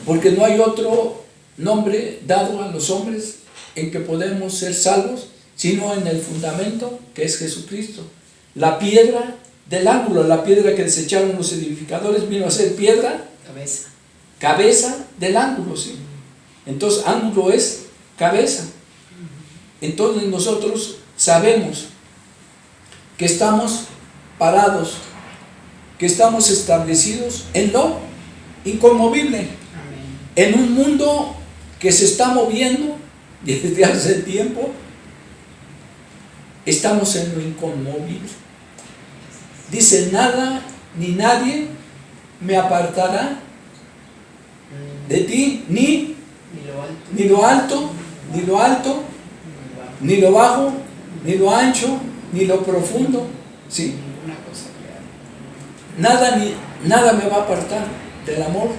[SPEAKER 1] porque no hay otro nombre dado a los hombres en que podemos ser salvos, sino en el fundamento que es Jesucristo. La piedra del ángulo, la piedra que desecharon los edificadores, vino a ser piedra, cabeza del ángulo, ¿sí? Entonces, ángulo es cabeza. Entonces nosotros sabemos que estamos parados, que estamos establecidos en lo inconmovible. Amén. En un mundo que se está moviendo desde hace tiempo, estamos en lo inconmovible. Dice, nada ni nadie me apartará de ti, ni lo alto, ni lo alto, ni lo bajo, ni lo ancho, ni lo profundo, ¿sí? Nada me va a apartar del amor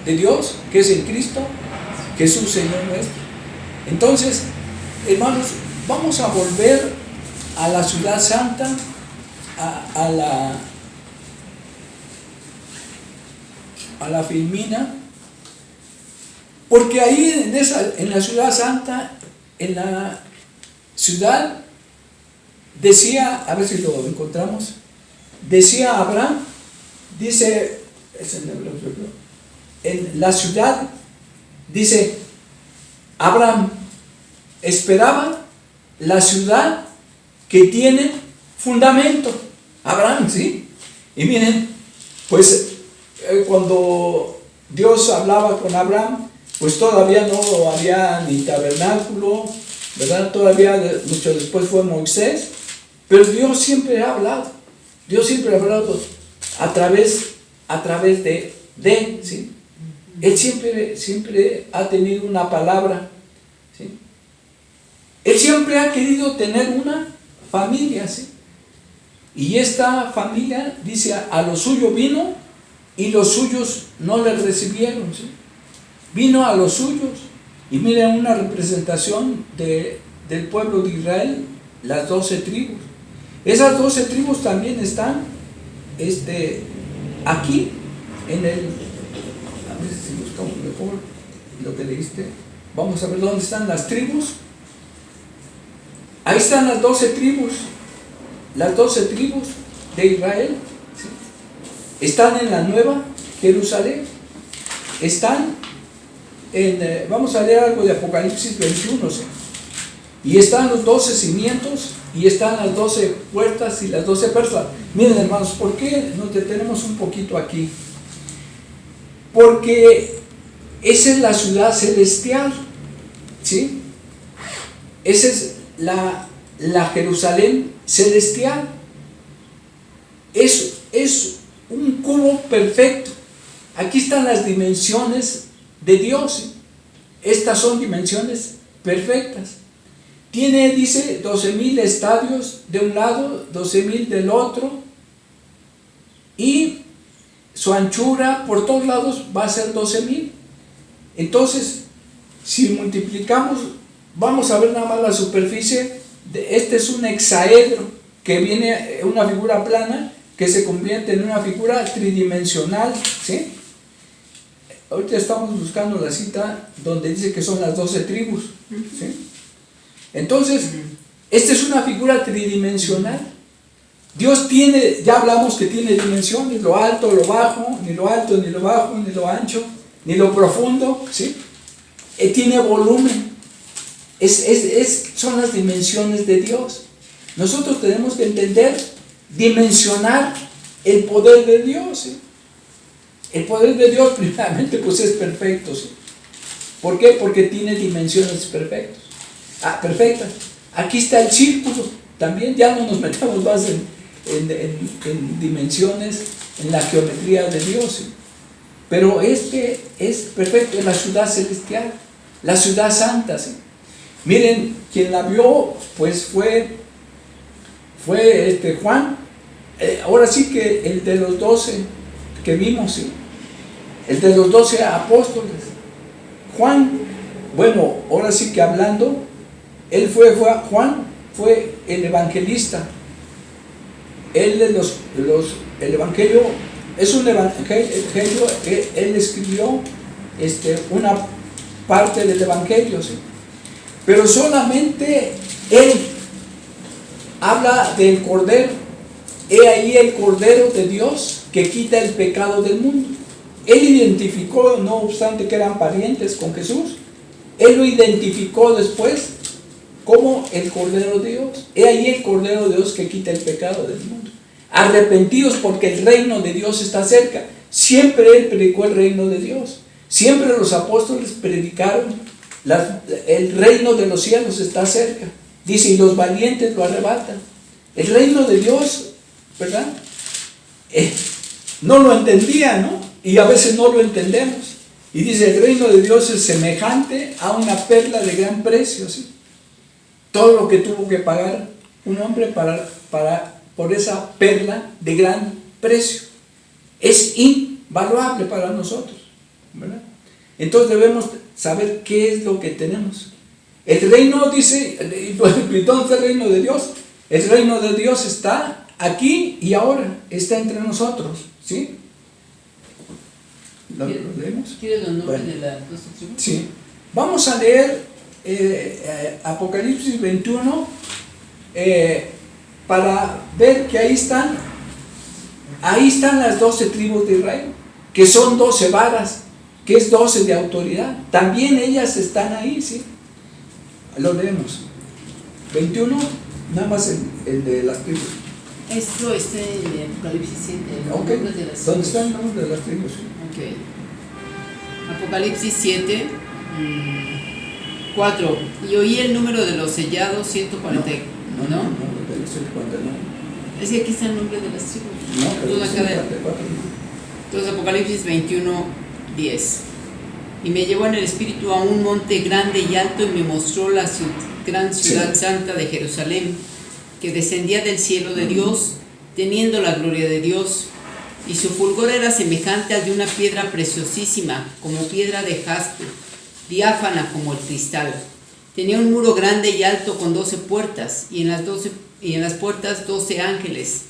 [SPEAKER 1] de Dios, que es en Cristo Jesús, Señor nuestro. Entonces, hermanos, vamos a volver a la ciudad santa, a la Filmina, porque ahí en la ciudad santa, en la ciudad, decía, a ver si lo encontramos, decía Abraham, dice, en la ciudad, dice, Abraham esperaba la ciudad que tiene fundamento. Abraham, ¿sí? Y miren, pues cuando Dios hablaba con Abraham, pues todavía no había ni tabernáculo, ¿verdad? Todavía mucho después fue Moisés, pero Dios siempre ha hablado. Dios siempre ha hablado a través de ¿sí? Él siempre ha tenido una palabra, ¿sí? Él siempre ha querido tener una familia, ¿sí? Y esta familia, dice, a lo suyo vino y los suyos no le recibieron, ¿sí? Vino a los suyos. Y miren, una representación del pueblo de Israel, las 12 tribus. Esas 12 tribus también están aquí en el... A ver si buscamos mejor lo que leíste. Vamos a ver dónde están las tribus. Ahí están las 12 tribus. Las 12 tribus de Israel, ¿sí? Están en la Nueva Jerusalén. Están en... vamos a leer algo de Apocalipsis 21, ¿sí? Y están los 12 cimientos, y están las 12 puertas y las 12 puertas. Miren, hermanos, ¿por qué nos detenemos un poquito aquí? Porque esa es la ciudad celestial, ¿sí? Esa es la Jerusalén celestial. Es un cubo perfecto. Aquí están las dimensiones de Dios. Estas son dimensiones perfectas. Tiene, dice, 12,000 estadios de un lado, 12,000 del otro, y su anchura por todos lados va a ser 12,000. Entonces, si multiplicamos, vamos a ver nada más la superficie. Este es un hexaedro, que viene una figura plana que se convierte en una figura tridimensional, ¿sí? Ahorita estamos buscando la cita donde dice que son las 12 tribus, ¿sí? Entonces, esta es una figura tridimensional. Dios tiene, ya hablamos que tiene dimensiones, lo alto, lo bajo, ni lo alto, ni lo bajo, ni lo ancho, ni lo profundo, ¿sí? Tiene volumen. Son las dimensiones de Dios. Nosotros tenemos que entender, dimensionar el poder de Dios, ¿sí? El poder de Dios, primeramente, pues es perfecto, ¿sí? ¿Por qué? Porque tiene dimensiones perfectas. Aquí está el círculo, también ya no nos metamos más en dimensiones, en la geometría de Dios, ¿sí? Pero este es perfecto, es la ciudad celestial, la ciudad santa, ¿sí? Miren, quien la vio, pues fue Juan, ahora sí que el de los 12 que vimos, ¿sí? El de los 12 apóstoles. Juan, bueno, ahora sí que hablando, Juan fue el evangelista. El evangelio es un evangelio, él escribió una parte del evangelio, ¿sí? Pero solamente él habla del Cordero. He ahí el Cordero de Dios que quita el pecado del mundo. Él identificó, no obstante que eran parientes con Jesús, él lo identificó después como el Cordero de Dios. He ahí el Cordero de Dios que quita el pecado del mundo. Arrepentidos porque el reino de Dios está cerca. Siempre él predicó el reino de Dios. Siempre los apóstoles predicaron el reino de los cielos está cerca. Dice, y los valientes lo arrebatan. El reino de Dios, ¿verdad? No lo entendía, ¿no? Y a veces no lo entendemos. Y dice, el reino de Dios es semejante a una perla de gran precio, ¿sí? Todo lo que tuvo que pagar un hombre por esa perla de gran precio es invaluable para nosotros, ¿verdad? Entonces debemos saber qué es lo que tenemos. El reino, dice, entonces el reino de Dios, el reino de Dios está aquí y ahora, está entre nosotros, ¿sí? ¿Lo leemos?
[SPEAKER 2] ¿Quieres los nombres de las 12 tribus?
[SPEAKER 1] Sí. Vamos a leer Apocalipsis 21 para ver que ahí están las 12 tribus de Israel, que son 12 varas, que es 12 de autoridad. También ellas están ahí, ¿sí? Lo leemos. 21, nada más el de las tribus.
[SPEAKER 2] Esto está en Apocalipsis 7,
[SPEAKER 1] Okay.
[SPEAKER 2] de las
[SPEAKER 1] ¿Dónde están los nombres de las tribus?
[SPEAKER 2] Okay. Apocalipsis 7, 4. Y oí el número de los sellados, 140.
[SPEAKER 1] No, de los 140 no.
[SPEAKER 2] Es que aquí está el nombre de las tribus.
[SPEAKER 1] No, pero
[SPEAKER 2] Toda cada-
[SPEAKER 1] 144
[SPEAKER 2] Entonces Apocalipsis 21, 10. Y me llevó en el espíritu a un monte grande y alto y me mostró la gran ciudad santa de Jerusalén, que descendía del cielo de Dios, teniendo la gloria de Dios. Y su fulgor era semejante al de una piedra preciosísima, como piedra de jaspe, diáfana como el cristal. Tenía un muro grande y alto con 12 puertas, y en las puertas 12 ángeles,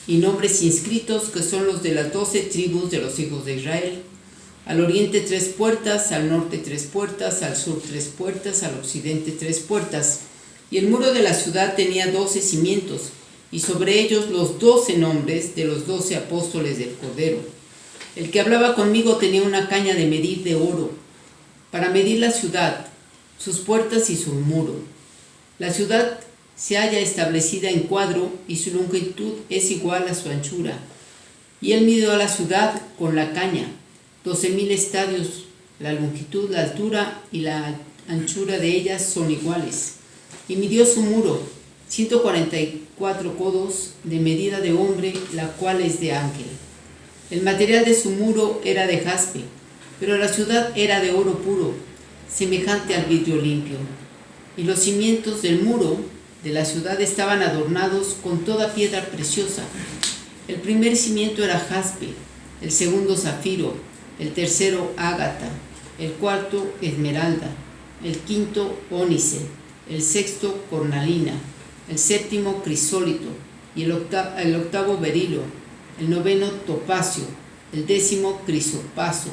[SPEAKER 2] y nombres inscritos que son los de las 12 tribus de los hijos de Israel. Al oriente 3 puertas, al norte 3 puertas, al sur 3 puertas, al occidente 3 puertas. Y el muro de la ciudad tenía 12 cimientos, y sobre ellos los 12 nombres de los 12 apóstoles del Cordero. El que hablaba conmigo tenía una caña de medir de oro, para medir la ciudad, sus puertas y su muro. La ciudad se halla establecida en cuadro, y su longitud es igual a su anchura. Y él midió a la ciudad con la caña, 12,000 estadios. La longitud, la altura y la anchura de ellas son iguales. y midió su muro, 144 codos de medida de hombre, la cual es de ángel. El material de su muro era de jaspe, pero la ciudad era de oro puro, semejante al vidrio limpio. Y los cimientos del muro de la ciudad estaban adornados con toda piedra preciosa. El primer cimiento era jaspe, el segundo zafiro, el tercero ágata, el cuarto esmeralda, el quinto ónice, el sexto cornalina, el séptimo crisólito y el octavo berilo, el noveno topacio, el décimo crisopaso,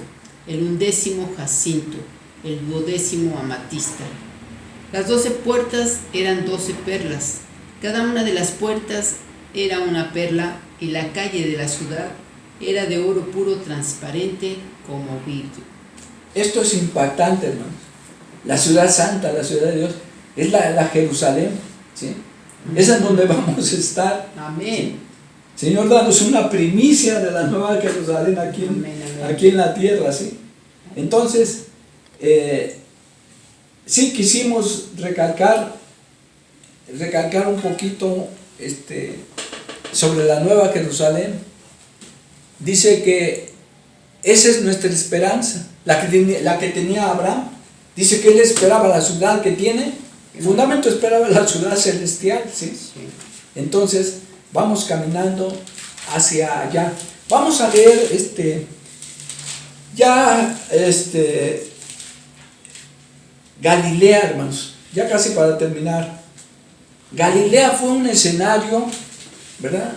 [SPEAKER 2] el undécimo jacinto, el duodécimo amatista. Las 12 puertas eran 12 perlas, cada una de las puertas era una perla, y la calle de la ciudad era de oro puro transparente como vidrio.
[SPEAKER 1] Esto es impactante, hermanos. La ciudad santa, la ciudad de Dios, es la Jerusalén, ¿sí? Es en donde vamos a estar.
[SPEAKER 2] Amén.
[SPEAKER 1] ¿Sí? Señor, danos una primicia de la nueva Jerusalén aquí en la tierra, ¿sí? Entonces, sí quisimos recalcar un poquito sobre la nueva Jerusalén. Dice que esa es nuestra esperanza, la que tenía Abraham. Dice que él esperaba la ciudad que tiene, el fundamento esperaba la ciudad celestial, ¿sí? Entonces, vamos caminando hacia allá. Vamos a leer Galilea, hermanos, ya casi para terminar. Galilea fue un escenario, ¿verdad?,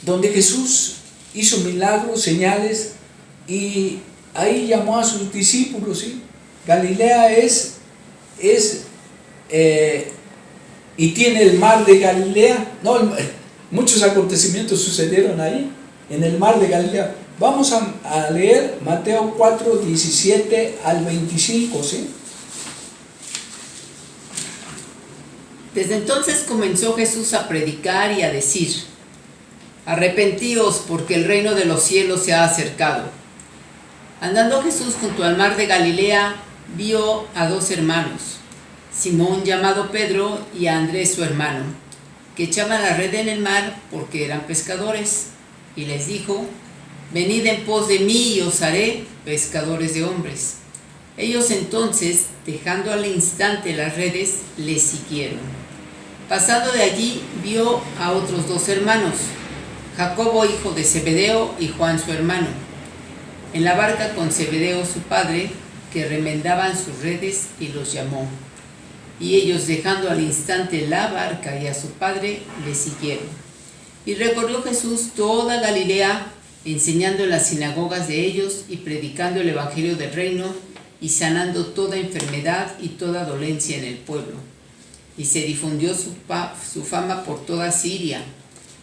[SPEAKER 1] donde Jesús hizo milagros, señales, y ahí llamó a sus discípulos, ¿sí? Galilea y tiene el mar de Galilea. Muchos acontecimientos sucedieron ahí, en el mar de Galilea. Vamos a leer Mateo 4, 17 al 25, ¿sí?
[SPEAKER 2] Desde entonces comenzó Jesús a predicar y a decir: arrepentíos, porque el reino de los cielos se ha acercado. Andando Jesús junto al mar de Galilea, vio a 2 hermanos, Simón llamado Pedro y a Andrés su hermano, que echaban la red en el mar porque eran pescadores, y les dijo: venid en pos de mí y os haré pescadores de hombres. Ellos entonces, dejando al instante las redes, les siguieron. Pasando de allí, vio a otros 2 hermanos, Jacobo hijo de Zebedeo y Juan su hermano, en la barca con Zebedeo su padre, que remendaban sus redes, y los llamó. Y ellos, dejando al instante la barca y a su padre, le siguieron. Y recorrió Jesús toda Galilea, enseñando en las sinagogas de ellos y predicando el evangelio del reino y sanando toda enfermedad y toda dolencia en el pueblo. Y se difundió su fama por toda Siria.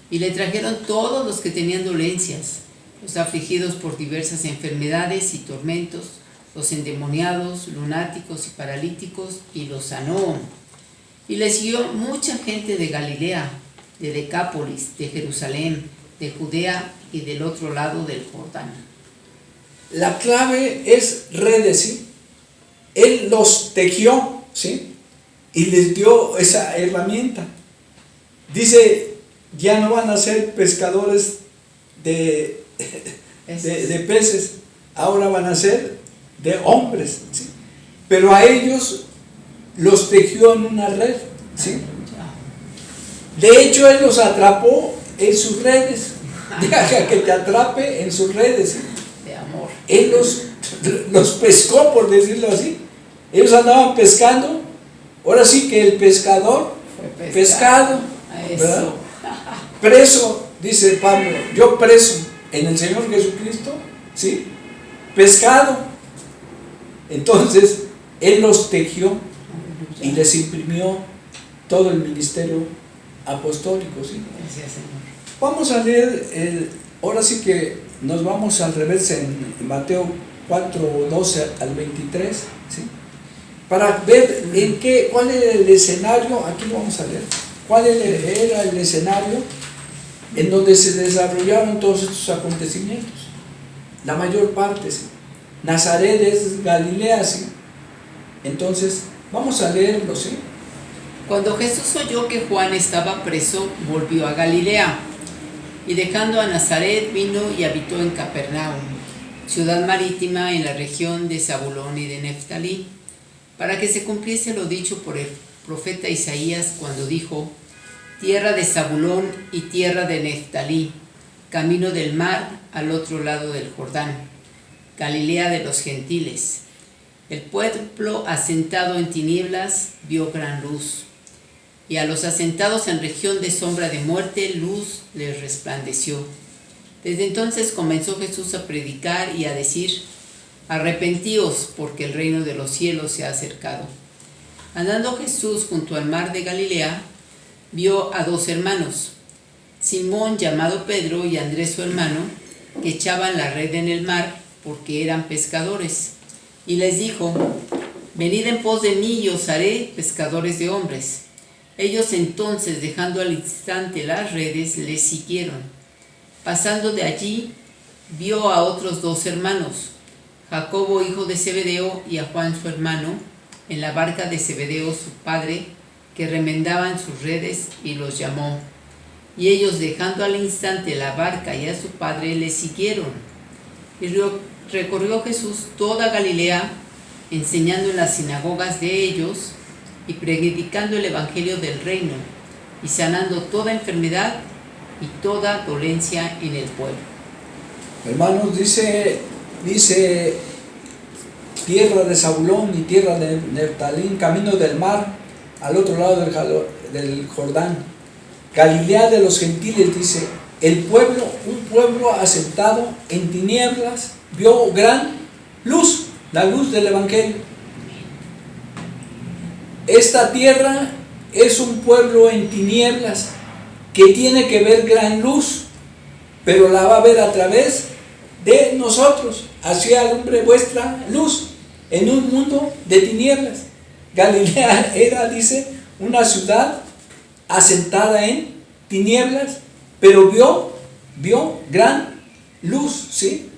[SPEAKER 2] Y le trajeron todos los que tenían dolencias, los afligidos por diversas enfermedades y tormentos, los endemoniados, lunáticos y paralíticos, y los sanó. Y le siguió mucha gente de Galilea, de Decápolis, de Jerusalén, de Judea y del otro lado del Jordán.
[SPEAKER 1] La clave es redes, ¿sí? Él los tejió, ¿sí?, y les dio esa herramienta. Dice: ya no van a ser pescadores de peces, ahora van a ser de hombres, ¿sí? Pero a ellos los tejió en una red, ¿sí? De hecho, él los atrapó en sus redes. Deja que te atrape en sus redes, ¿sí?
[SPEAKER 2] De amor.
[SPEAKER 1] Él los pescó, por decirlo así. Ellos andaban pescando. Ahora sí que el pescador fue pescado, ¿verdad? Preso, dice Pablo, yo preso en el Señor Jesucristo, ¿sí? Pescado. Entonces, Él los tejió y les imprimió todo el ministerio apostólico, ¿sí?
[SPEAKER 2] Gracias, Señor.
[SPEAKER 1] Vamos a leer, ahora sí que nos vamos al revés en Mateo 4, 12 al 23, ¿sí?, para ver cuál era el escenario. Aquí lo vamos a leer. ¿Cuál era el escenario en donde se desarrollaron todos estos acontecimientos? La mayor parte, ¿sí? Nazaret es Galilea, ¿sí? Entonces, vamos a leerlo, ¿sí?
[SPEAKER 2] Cuando Jesús oyó que Juan estaba preso, volvió a Galilea, y dejando a Nazaret vino y habitó en Capernaum, ciudad marítima en la región de Zabulón y de Neftalí, para que se cumpliese lo dicho por el profeta Isaías cuando dijo: tierra de Zabulón y tierra de Neftalí, camino del mar al otro lado del Jordán, Galilea de los gentiles. El pueblo asentado en tinieblas vio gran luz, y a los asentados en región de sombra de muerte, luz les resplandeció. Desde entonces comenzó Jesús a predicar y a decir: arrepentíos, porque el reino de los cielos se ha acercado. Andando Jesús junto al mar de Galilea, vio a dos hermanos, Simón llamado Pedro y Andrés su hermano, que echaban la red en el mar porque eran pescadores. Y les dijo: venid en pos de mí y os haré pescadores de hombres. Ellos entonces, dejando al instante las redes, les siguieron. Pasando de allí, vio a otros dos hermanos, Jacobo hijo de Zebedeo y a Juan su hermano, en la barca de Zebedeo su padre, que remendaban sus redes, y los llamó. Y ellos, dejando al instante la barca y a su padre, le siguieron. Y recorrió Jesús toda Galilea, enseñando en las sinagogas de ellos y predicando el evangelio del reino, y sanando toda enfermedad y toda dolencia en el pueblo.
[SPEAKER 1] Hermanos, dice tierra de Zabulón y tierra de Neftalí, camino del mar al otro lado del Jordán, Galilea de los gentiles. Dice: un pueblo asentado en tinieblas vio gran luz, la luz del evangelio. Esta tierra es un pueblo en tinieblas que tiene que ver gran luz, pero la va a ver a través de nosotros. Así alumbre vuestra luz en un mundo de tinieblas. Galilea era, dice, una ciudad asentada en tinieblas, pero vio gran luz, ¿sí?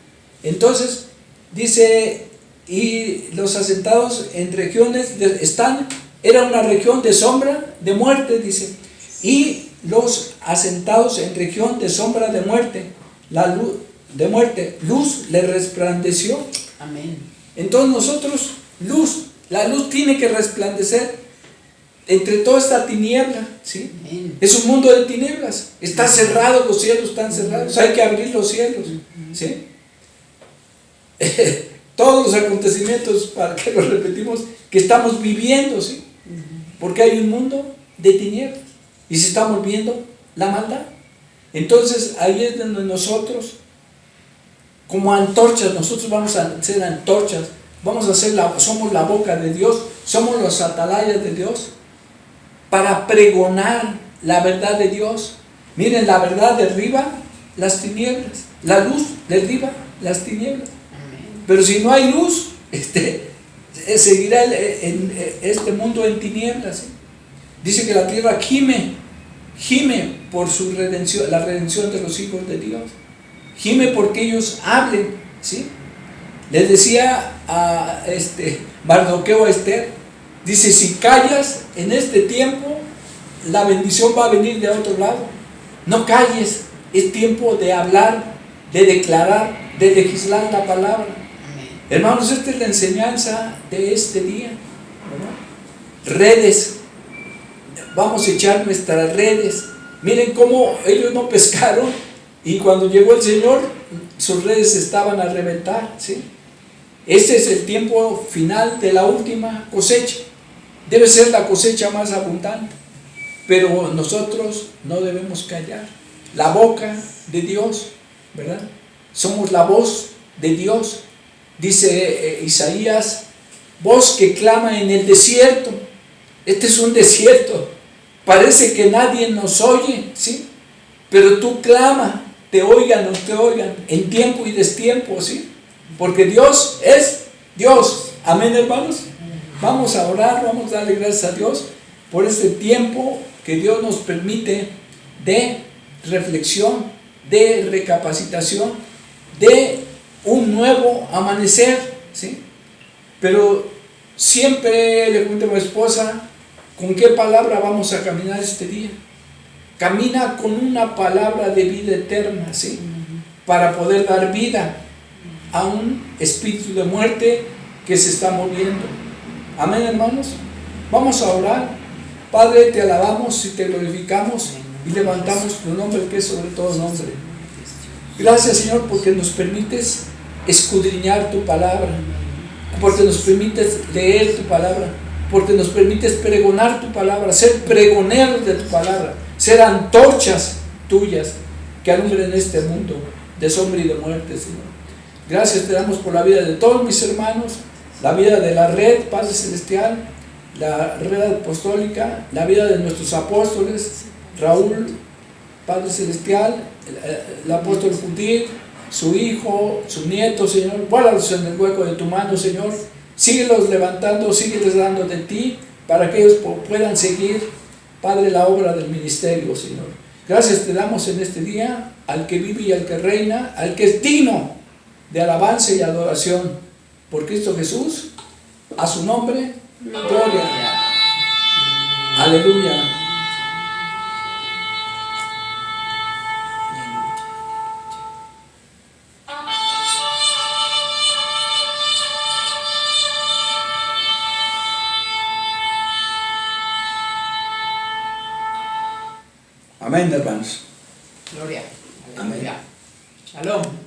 [SPEAKER 1] Entonces, dice, y los asentados en regiones era una región de sombra de muerte, dice, y los asentados en región de sombra de muerte, la luz de muerte, luz le resplandeció.
[SPEAKER 2] Amén.
[SPEAKER 1] Entonces nosotros, la luz tiene que resplandecer entre toda esta tiniebla, ¿sí?
[SPEAKER 2] Amén.
[SPEAKER 1] Es un mundo de tinieblas, está cerrado, los cielos están cerrados, hay que abrir los cielos, ¿sí? Todos los acontecimientos, para que los repetimos, que estamos viviendo, ¿sí? Porque hay un mundo de tinieblas y se está viendo la maldad. Entonces ahí es donde nosotros, como antorchas, nosotros vamos a ser antorchas, somos la boca de Dios, somos los atalayas de Dios, para pregonar la verdad de Dios. Miren, la verdad derriba las tinieblas, la luz derriba las tinieblas. Pero si no hay luz, seguirá en este mundo en tinieblas, ¿sí? Dice que la tierra gime por su redención, la redención de los hijos de Dios. Gime porque ellos hablen, ¿sí? Les decía a Mardoqueo, a Esther, dice: si callas en este tiempo, la bendición va a venir de otro lado. No calles, es tiempo de hablar, de declarar, de legislar la palabra. Hermanos, esta es la enseñanza de este día, ¿verdad? Redes, vamos a echar nuestras redes. Miren cómo ellos no pescaron, y cuando llegó el Señor, sus redes estaban a reventar, ¿sí? Este es el tiempo final de la última cosecha. Debe ser la cosecha más abundante, pero nosotros no debemos callar. La boca de Dios, ¿verdad? Somos la voz de Dios. Dice Isaías: voz que clama en el desierto. Este es un desierto, parece que nadie nos oye, ¿sí? Pero tú clama, te oigan o te oigan, en tiempo y destiempo, ¿sí? Porque Dios es Dios. Amén, hermanos. Vamos a orar, vamos a darle gracias a Dios por este tiempo que Dios nos permite de reflexión, de recapacitación, de un nuevo amanecer, ¿sí? Pero siempre le cuento a mi esposa, ¿Con qué palabra vamos a caminar este día? Camina con una palabra de vida eterna, ¿sí? Para poder dar vida a un espíritu de muerte que se está moviendo. Amén, hermanos. Vamos a orar. Padre, te alabamos y te glorificamos y levantamos tu nombre, que es sobre todo nombre. Gracias, Señor, porque nos permites escudriñar tu palabra, porque nos permites leer tu palabra, porque nos permites pregonar tu palabra, ser pregoneros de tu palabra, ser antorchas tuyas que alumbren este mundo de sombra y de muerte, Señor. Gracias te damos por la vida de todos mis hermanos, la vida de la red, Padre Celestial, la red apostólica, la vida de nuestros apóstoles, Raúl, Padre Celestial, el apóstol Judith, su hijo, su nieto, Señor. Guárdalos en el hueco de tu mano, Señor. Síguelos levantando, sígueles dando de ti, para que ellos puedan seguir, Padre, la obra del ministerio, Señor. Gracias te damos en este día al que vive y al que reina, al que es digno de alabanza y adoración por Cristo Jesús. A su nombre, gloria. Aleluya. Amén, hermanos.
[SPEAKER 2] Gloria.
[SPEAKER 1] Amén.
[SPEAKER 2] Shalom.